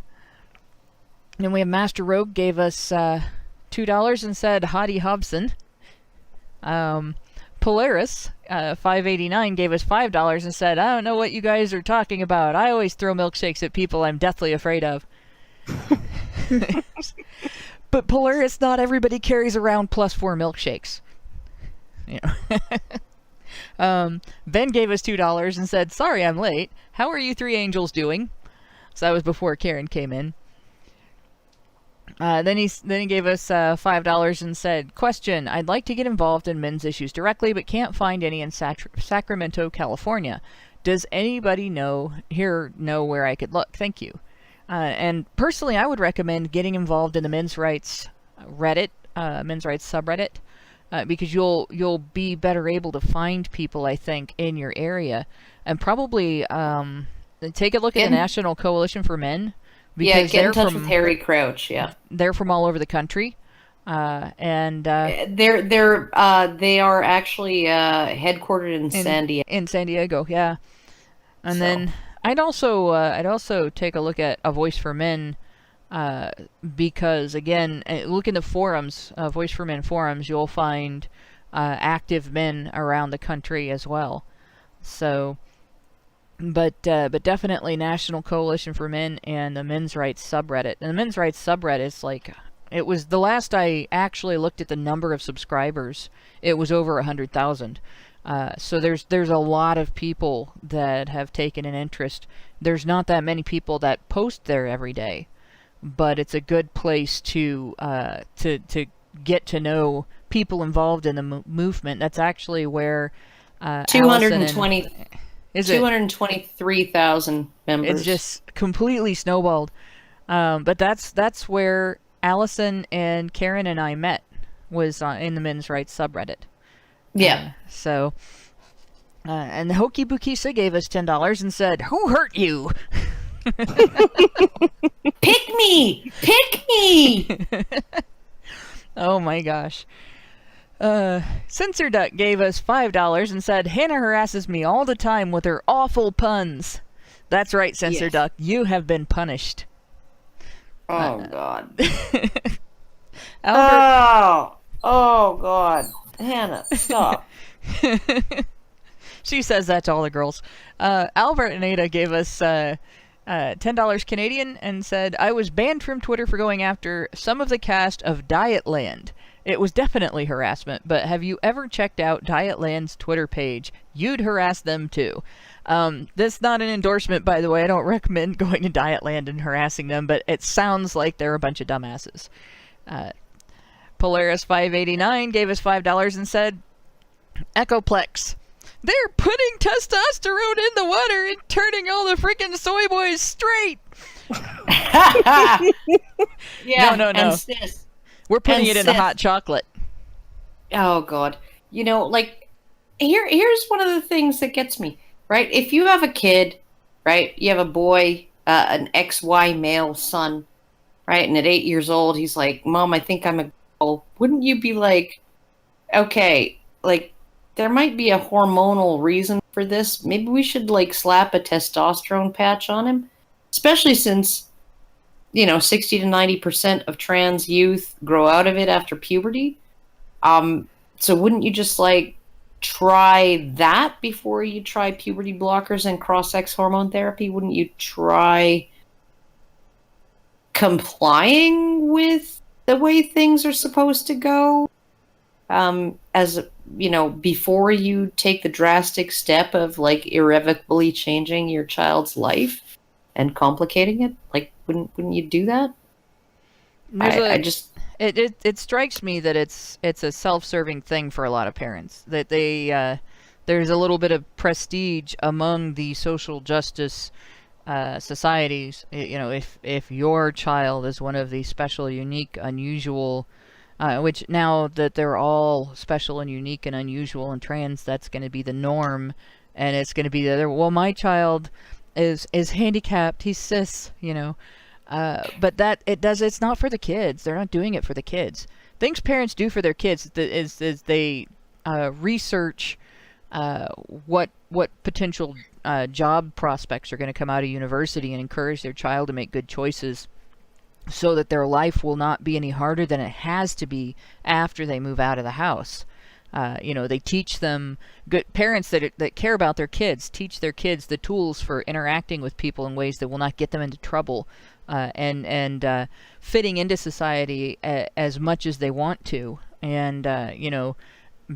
we have Master Rogue gave us $2 and said, "Hottie Hobson." Polaris, 589, gave us $5 and said, "I don't know what you guys are talking about. I always throw milkshakes at people I'm deathly afraid of." But Polaris, not everybody carries around +4 milkshakes. You know. Ben gave us $2 and said, "Sorry I'm late. How are you 3 angels doing?" So that was before Karen came in. Then he gave us $5 and said, "Question: I'd like to get involved in men's issues directly, but can't find any in Sacramento, California. Does anybody know where I could look? Thank you." And personally, I would recommend getting involved in the men's rights Reddit, men's rights subreddit, because you'll be better able to find people, I think, in your area, and probably take a look at the National Coalition for Men. Because get in touch with Harry Crouch. Yeah, they're from all over the country, and they are actually headquartered in San Diego. In San Diego, yeah. And then I'd also take a look at A Voice for Men, because again, look in the forums, Voice for Men forums. You'll find active men around the country as well. So. But definitely National Coalition for Men and the Men's Rights subreddit. And the Men's Rights subreddit is it was the last I actually looked at the number of subscribers. It was over 100,000. So there's a lot of people that have taken an interest. There's not that many people that post there every day, but it's a good place to get to know people involved in the movement. That's actually where 220. 223,000 members. It's just completely snowballed. But that's where Allison and Karen and I met, was in the Men's Rights subreddit. Yeah. And Hokey Bukisa gave us $10 and said, "Who hurt you?" Pick me! Oh my gosh. Censor Duck gave us $5 and said, Hannah harasses me all the time with her awful puns. That's right, Censor Duck. You have been punished. Oh, God. Albert... Oh, God. Hannah, stop. She says that to all the girls. Albert and Ada gave us $10 Canadian and said, I was banned from Twitter for going after some of the cast of Dietland. It was definitely harassment, but have you ever checked out Dietland's Twitter page? You'd harass them too. That's not an endorsement, by the way. I don't recommend going to Dietland and harassing them, but it sounds like they're a bunch of dumbasses. Polaris589 gave us $5 and said, Echoplex. They're putting testosterone in the water and turning all the freaking soy boys straight. Yeah, no. And sis. We're putting it in a hot chocolate. Oh, God. You know, like, here's one of the things that gets me, right? If you have a kid, right, you have a boy, an XY male son, right, and at 8 years old, he's like, Mom, I think I'm a girl. Wouldn't you be like, okay, like, there might be a hormonal reason for this. Maybe we should, like, slap a testosterone patch on him? Especially since, 60 to 90% of trans youth grow out of it after puberty. So wouldn't you just, like, try that before you try puberty blockers and cross-sex hormone therapy? Wouldn't you try complying with the way things are supposed to go? Before you take the drastic step of, like, irrevocably changing your child's life and complicating it? Like, wouldn't you do that? It strikes me that it's a self-serving thing for a lot of parents, that they there's a little bit of prestige among the social justice societies. If your child is one of the special, unique, unusual, which now that they're all special and unique and unusual and trans, that's going to be the norm, and it's going to be the other. Well, my child is handicapped. He's cis, but it's not for the kids. They're not doing it for the kids. Things parents do for their kids is they research what potential job prospects are going to come out of university and encourage their child to make good choices, so that their life will not be any harder than it has to be after they move out of the house. They teach them, good parents that care about their kids teach their kids the tools for interacting with people in ways that will not get them into trouble, and fitting into society as much as they want to, and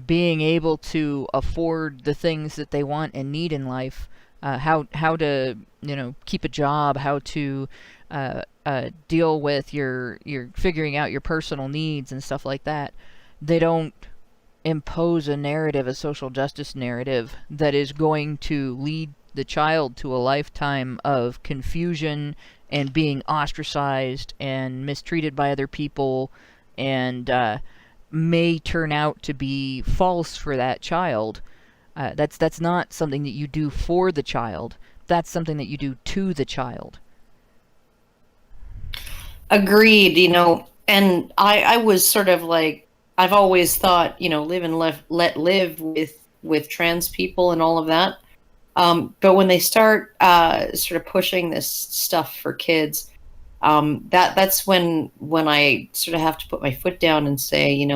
being able to afford the things that they want and need in life, how to keep a job, how to deal with your figuring out your personal needs and stuff like that. They don't impose a narrative, a social justice narrative, that is going to lead the child to a lifetime of confusion and being ostracized and mistreated by other people, and may turn out to be false for that child. That's not something that you do for the child. That's something that you do to the child. Agreed, and I was sort of like, I've always thought, live and let live with trans people and all of that. But when they start sort of pushing this stuff for kids, that's when I sort of have to put my foot down and say, you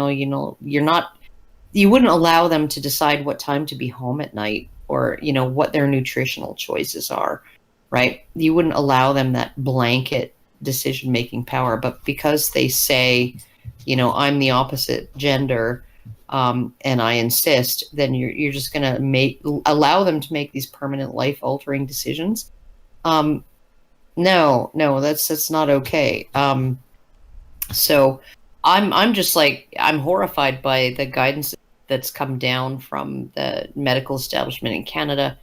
wouldn't allow them to decide what time to be home at night, or, what their nutritional choices are, right? You wouldn't allow them that blanket decision-making power, but because they say, I'm the opposite gender, and I insist, then you're just going to allow them to make these permanent life-altering decisions. No, that's not okay. So I'm just like, I'm horrified by the guidance that's come down from the medical establishment in Canada,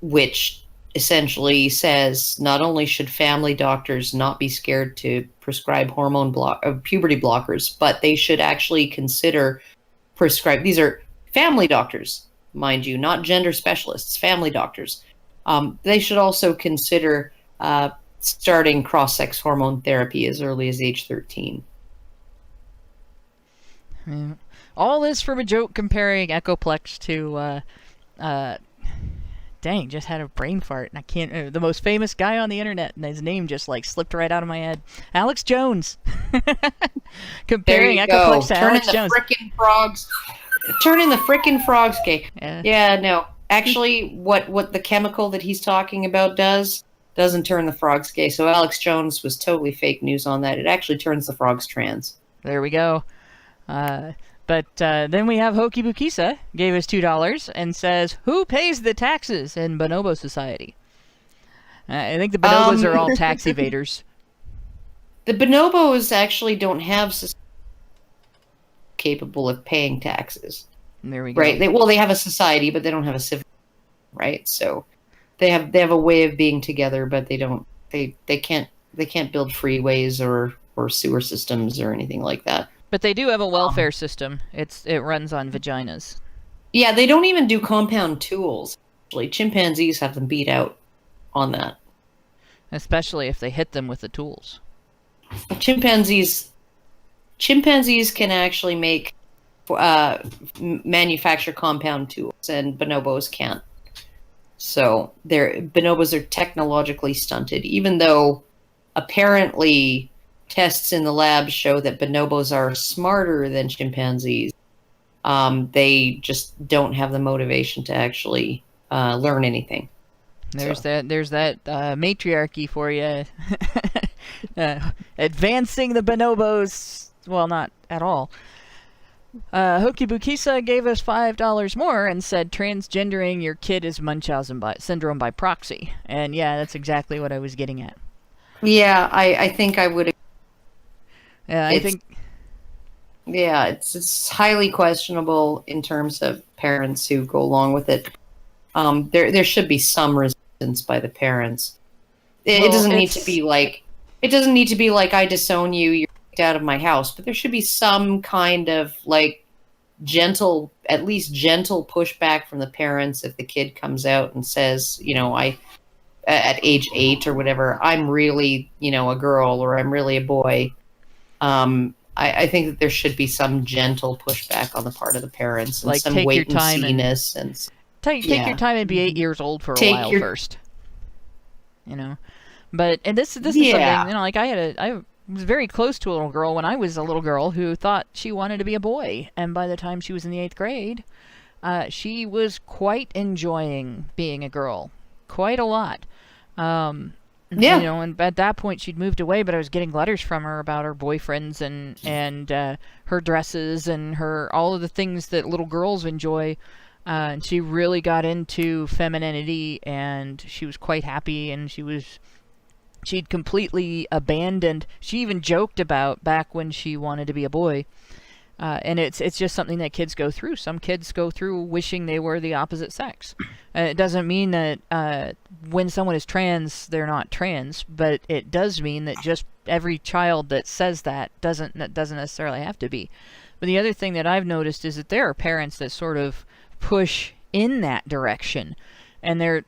which essentially says not only should family doctors not be scared to prescribe puberty blockers, but they should actually consider prescribe. These are family doctors, mind you, not gender specialists, family doctors. They should also consider starting cross-sex hormone therapy as early as age 13. Yeah. All this from a joke comparing Echoplex to, dang, just had a brain fart, and I can't, the most famous guy on the internet, and his name just, like, slipped right out of my head. Alex Jones. Comparing Echoplex to Alex Jones. Turning the frickin' frogs gay. Yeah, no. Actually, what the chemical that he's talking about doesn't turn the frogs gay. So Alex Jones was totally fake news on that. It actually turns the frogs trans. There we go. But then we have Hoki Bukisa, gave us $2 and says, who pays the taxes in Bonobo Society? I think the bonobos are all tax evaders. The bonobos actually don't have society capable of paying taxes. There we go. Right. They have a society, but they don't have a civic. Right. So they have a way of being together, but they can't build freeways or sewer systems or anything like that. But they do have a welfare system. It runs on vaginas. Yeah, they don't even do compound tools. Actually, chimpanzees have them beat out on that. Especially if they hit them with the tools. Chimpanzees can actually manufacture compound tools, and bonobos can't. So bonobos are technologically stunted, even though apparently tests in the lab show that bonobos are smarter than chimpanzees. They just don't have the motivation to actually learn anything. There's that matriarchy for you. Advancing the bonobos. Well, not at all. Hoki Bukisa gave us $5 more and said transgendering your kid is Munchausen syndrome by proxy. And yeah, that's exactly what I was getting at. Yeah, I think I would. Yeah, I think. Yeah, it's highly questionable in terms of parents who go along with it. There should be some resistance by the parents. It doesn't need to be like I disown you, you're kicked out of my house, but there should be some kind of like at least gentle pushback from the parents if the kid comes out and says, at age 8 or whatever, I'm really, a girl or I'm really a boy. I think that there should be some gentle pushback on the part of the parents and like some wait and see-ness and take your time and be 8 years old for a while first. But this is something, like I was very close to a little girl when I was a little girl who thought she wanted to be a boy, and by the time she was in the 8th grade, she was quite enjoying being a girl, quite a lot. And at that point she'd moved away, but I was getting letters from her about her boyfriends and her dresses and all of the things that little girls enjoy. And she really got into femininity, and she was quite happy, and she'd completely abandoned. She even joked about back when she wanted to be a boy. And it's just something that kids go through. Some kids go through wishing they were the opposite sex. It doesn't mean that when someone is trans, they're not trans, but it does mean that just every child that says that doesn't necessarily have to be. But the other thing that I've noticed is that there are parents that sort of push in that direction. And there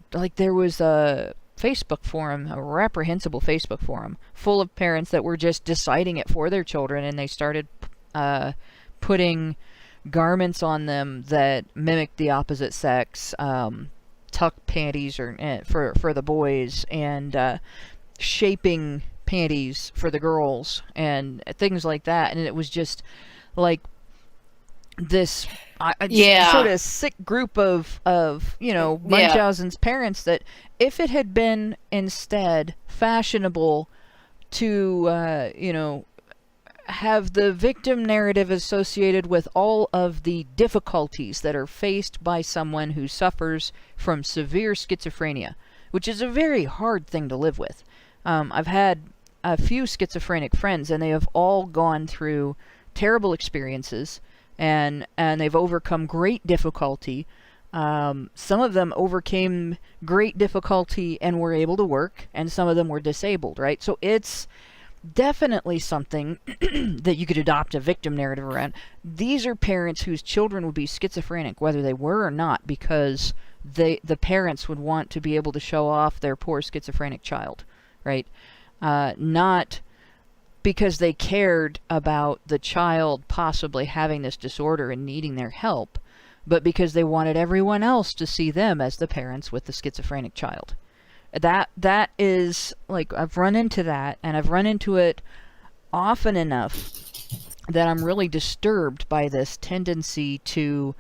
was a Facebook forum, a reprehensible Facebook forum, full of parents that were just deciding it for their children, and they started putting garments on them that mimicked the opposite sex, tuck panties for the boys, and shaping panties for the girls, and things like that. And it was just like this sort of sick group of Munchausen's parents, that if it had been instead fashionable to have the victim narrative associated with all of the difficulties that are faced by someone who suffers from severe schizophrenia, which is a very hard thing to live with. I've had a few schizophrenic friends, and they have all gone through terrible experiences, and they've overcome great difficulty. Some of them overcame great difficulty and were able to work, and some of them were disabled, right? So it's definitely something that you could adopt a victim narrative around. These are parents whose children would be schizophrenic, whether they were or not, because the parents would want to be able to show off their poor schizophrenic child, right? Not because they cared about the child possibly having this disorder and needing their help, but because they wanted everyone else to see them as the parents with the schizophrenic child. That is, like, I've run into that, and I've run into it often enough that I'm really disturbed by this tendency to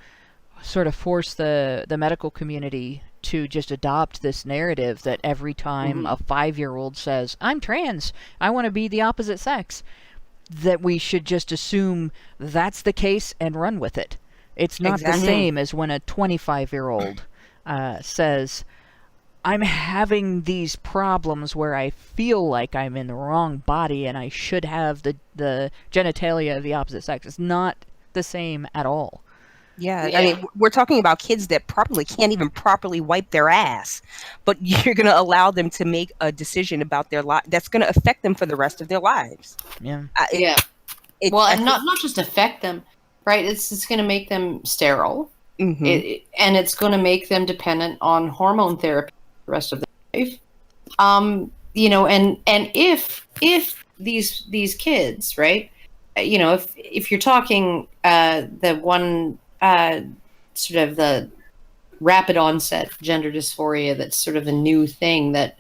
sort of force the medical community to just adopt this narrative that every time a 5-year-old says, I'm trans, I want to be the opposite sex, that we should just assume that's the case and run with it. It's not the same as when a 25-year-old says, I'm having these problems where I feel like I'm in the wrong body and I should have the genitalia of the opposite sex. It's not the same at all. Yeah, I mean, we're talking about kids that probably can't even properly wipe their ass, but you're going to allow them to make a decision about their life that's going to affect them for the rest of their lives. Yeah. And not just affect them, right? It's going to make them sterile, and it's going to make them dependent on hormone therapy the rest of their life. You know, and if these kids, right? You know, if you're talking the one sort of the rapid onset gender dysphoria, that's sort of a new thing that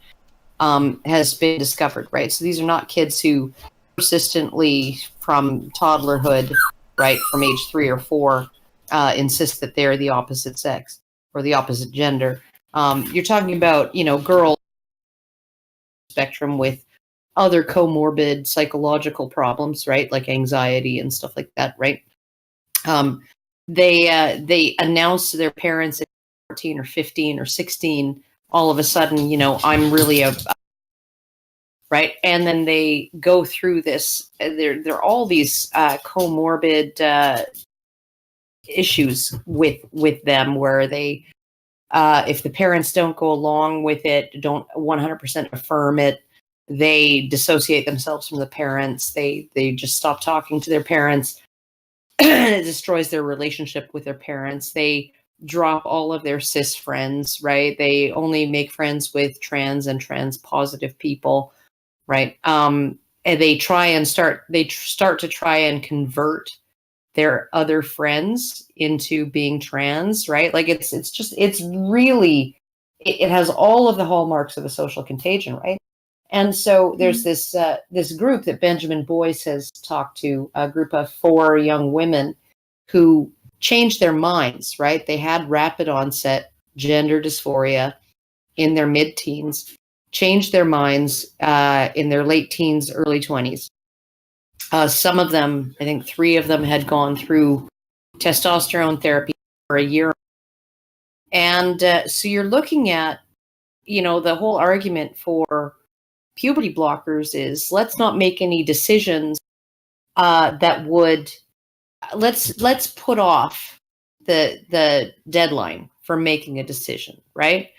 has been discovered, right? So these are not kids who persistently from toddlerhood, right, from age 3 or 4, insist that they're the opposite sex or the opposite gender. You're talking about, you know, girls spectrum with other comorbid psychological problems, right, like anxiety and stuff like that, right? They announce to their parents at 14 or 15 or 16, all of a sudden, you know, I'm really right, and then they go through this. There are all these comorbid issues with them where they, if the parents don't go along with it, don't 100% affirm it, they dissociate themselves from the parents. They just stop talking to their parents. It destroys their relationship with their parents. They drop all of their cis friends, right? They only make friends with trans and trans positive people, right? And they start to try and convert their other friends into being trans, right? Like it has all of the hallmarks of a social contagion, right? And so there's this group that Benjamin Boyce has talked to, a group of 4 young women who changed their minds, right? They had rapid onset gender dysphoria in their mid-teens, changed their minds in their late teens, early 20s. Some of them, I think 3 of them, had gone through testosterone therapy for a year. And so you're looking at, you know, the whole argument for puberty blockers is let's not make any decisions that would let's put off the deadline for making a decision, right?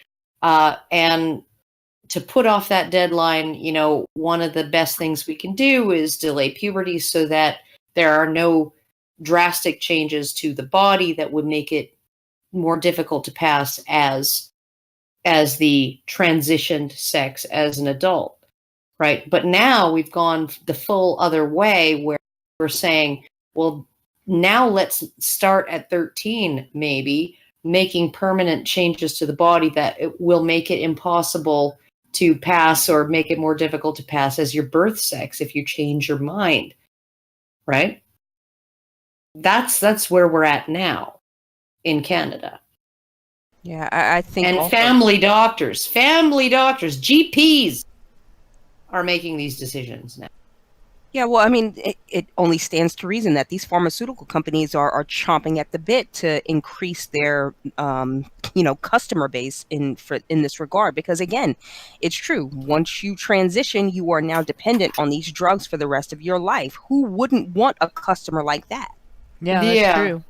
And to put off that deadline, you know, one of the best things we can do is delay puberty so that there are no drastic changes to the body that would make it more difficult to pass as the transitioned sex as an adult. Right. But now we've gone the full other way where we're saying, well, now let's start at 13, maybe making permanent changes to the body that it will make it impossible to pass or make it more difficult to pass as your birth sex if you change your mind. Right. That's where we're at now in Canada. Yeah, I think. And also, family doctors, GPs are making these decisions now. Yeah, well, I mean, it only stands to reason that these pharmaceutical companies are chomping at the bit to increase their, customer base in this regard. Because again, it's true. Once you transition, you are now dependent on these drugs for the rest of your life. Who wouldn't want a customer like that? Yeah, that's true.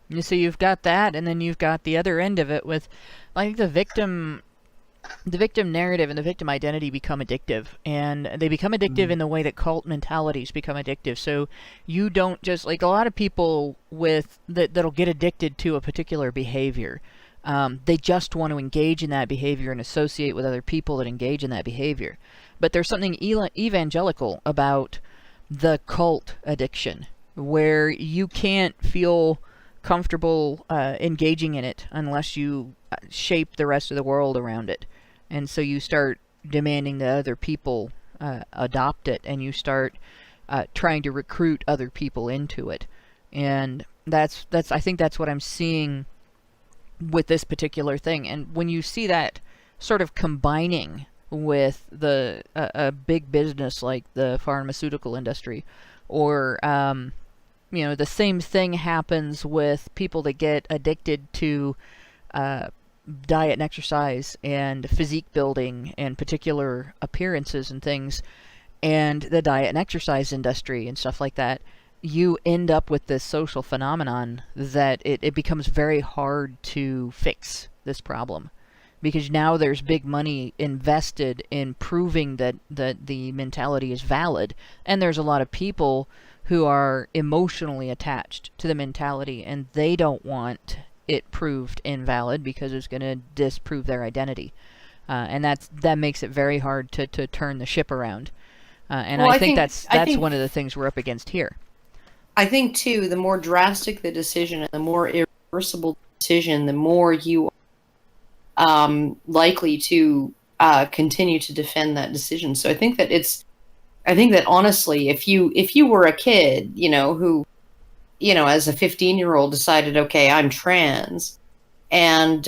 You see, you've got that, and then you've got the other end of it with, like, the victim narrative and the victim identity become addictive, and they become addictive in the way that cult mentalities become addictive. So you don't just, like, a lot of people that'll get addicted to a particular behavior. They just want to engage in that behavior and associate with other people that engage in that behavior. But there's something evangelical about the cult addiction, where you can't feel comfortable engaging in it unless you shape the rest of the world around it. And so you start demanding that other people adopt it, and you start trying to recruit other people into it. And that's I think that's what I'm seeing with this particular thing. And when you see that sort of combining with a big business like the pharmaceutical industry, or the same thing happens with people that get addicted to diet and exercise and physique building and particular appearances and things, and the diet and exercise industry and stuff like that, you end up with this social phenomenon that it becomes very hard to fix this problem, because now there's big money invested in proving that the mentality is valid, and there's a lot of people who are emotionally attached to the mentality, and they don't want it proved invalid because it's going to disprove their identity, and that makes it very hard to turn the ship around. And I think that's one of the things we're up against here. I think too, the more drastic the decision and the more irreversible decision, the more you are likely to continue to defend that decision. So I think that honestly, if you were a kid, who, as a 15-year-old decided, okay, I'm trans, and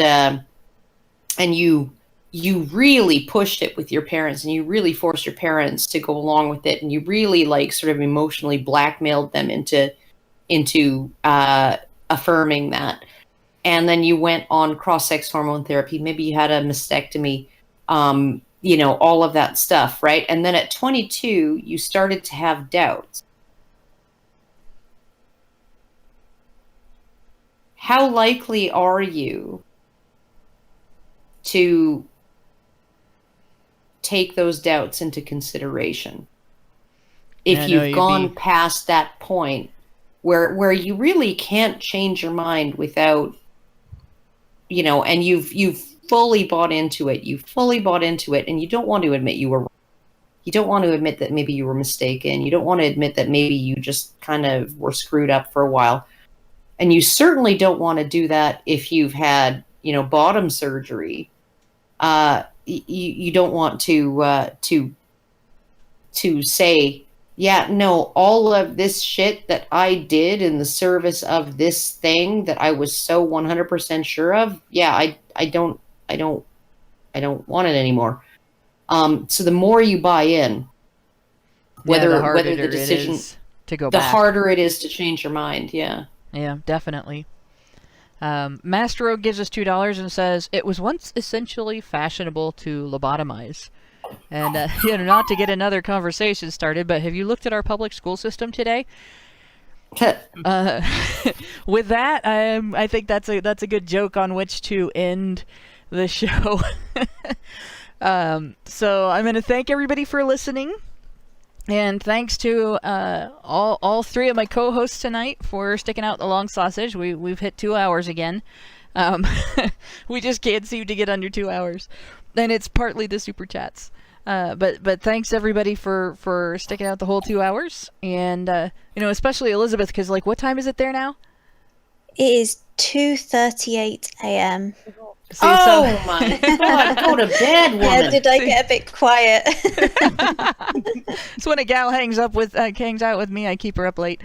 you really pushed it with your parents, and you really forced your parents to go along with it, and you really sort of emotionally blackmailed them into affirming that. And then you went on cross-sex hormone therapy. Maybe you had a mastectomy, all of that stuff, right? And then at 22, you started to have doubts. How likely are you to take those doubts into consideration if you've gone past that point where you really can't change your mind without, and you've fully bought into it, and you don't want to admit you were wrong. You don't want to admit that maybe you were mistaken. You don't want to admit that maybe you just kind of were screwed up for a while. And you certainly don't want to do that if you've had, bottom surgery. You don't want to say, yeah, no, all of this shit that I did in the service of this thing that I was so 100% sure of, yeah, I don't want it anymore. So the more you buy in, whether the decision to go the back, harder it is to change your mind. Yeah. Yeah, definitely. Mastro gives us $2 and says, it was once essentially fashionable to lobotomize. And, not to get another conversation started, but have you looked at our public school system today? With that, I think that's a good joke on which to end the show. So I'm going to thank everybody for listening. And thanks to all three of my co-hosts tonight for sticking out the long sausage. We've hit 2 hours again. We just can't seem to get under 2 hours, and it's partly the super chats. But thanks everybody for sticking out the whole 2 hours, and especially Elizabeth, because what time is it there now? It is 2:38 a.m. See, my God, go to bed, woman. Yeah, did I get a bit quiet? It's when a gal hangs out with me, I keep her up late.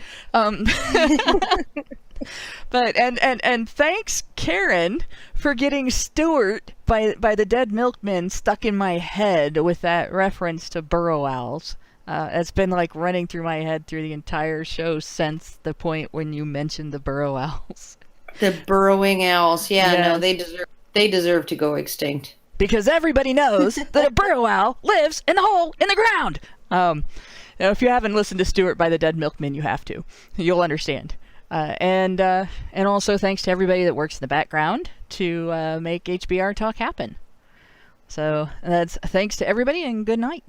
But and thanks, Karen, for getting Stuart by the Dead Milkmen stuck in my head with that reference to burrow owls. It's been running through my head through the entire show since the point when you mentioned the burrow owls. The burrowing owls, yeah, Yes. no, they deserve to go extinct. Because everybody knows that a burrow owl lives in the hole in the ground. If you haven't listened to Stuart by the Dead Milkmen, you have to. You'll understand. And also thanks to everybody that works in the background to make HBR Talk happen. So that's thanks to everybody, and good night.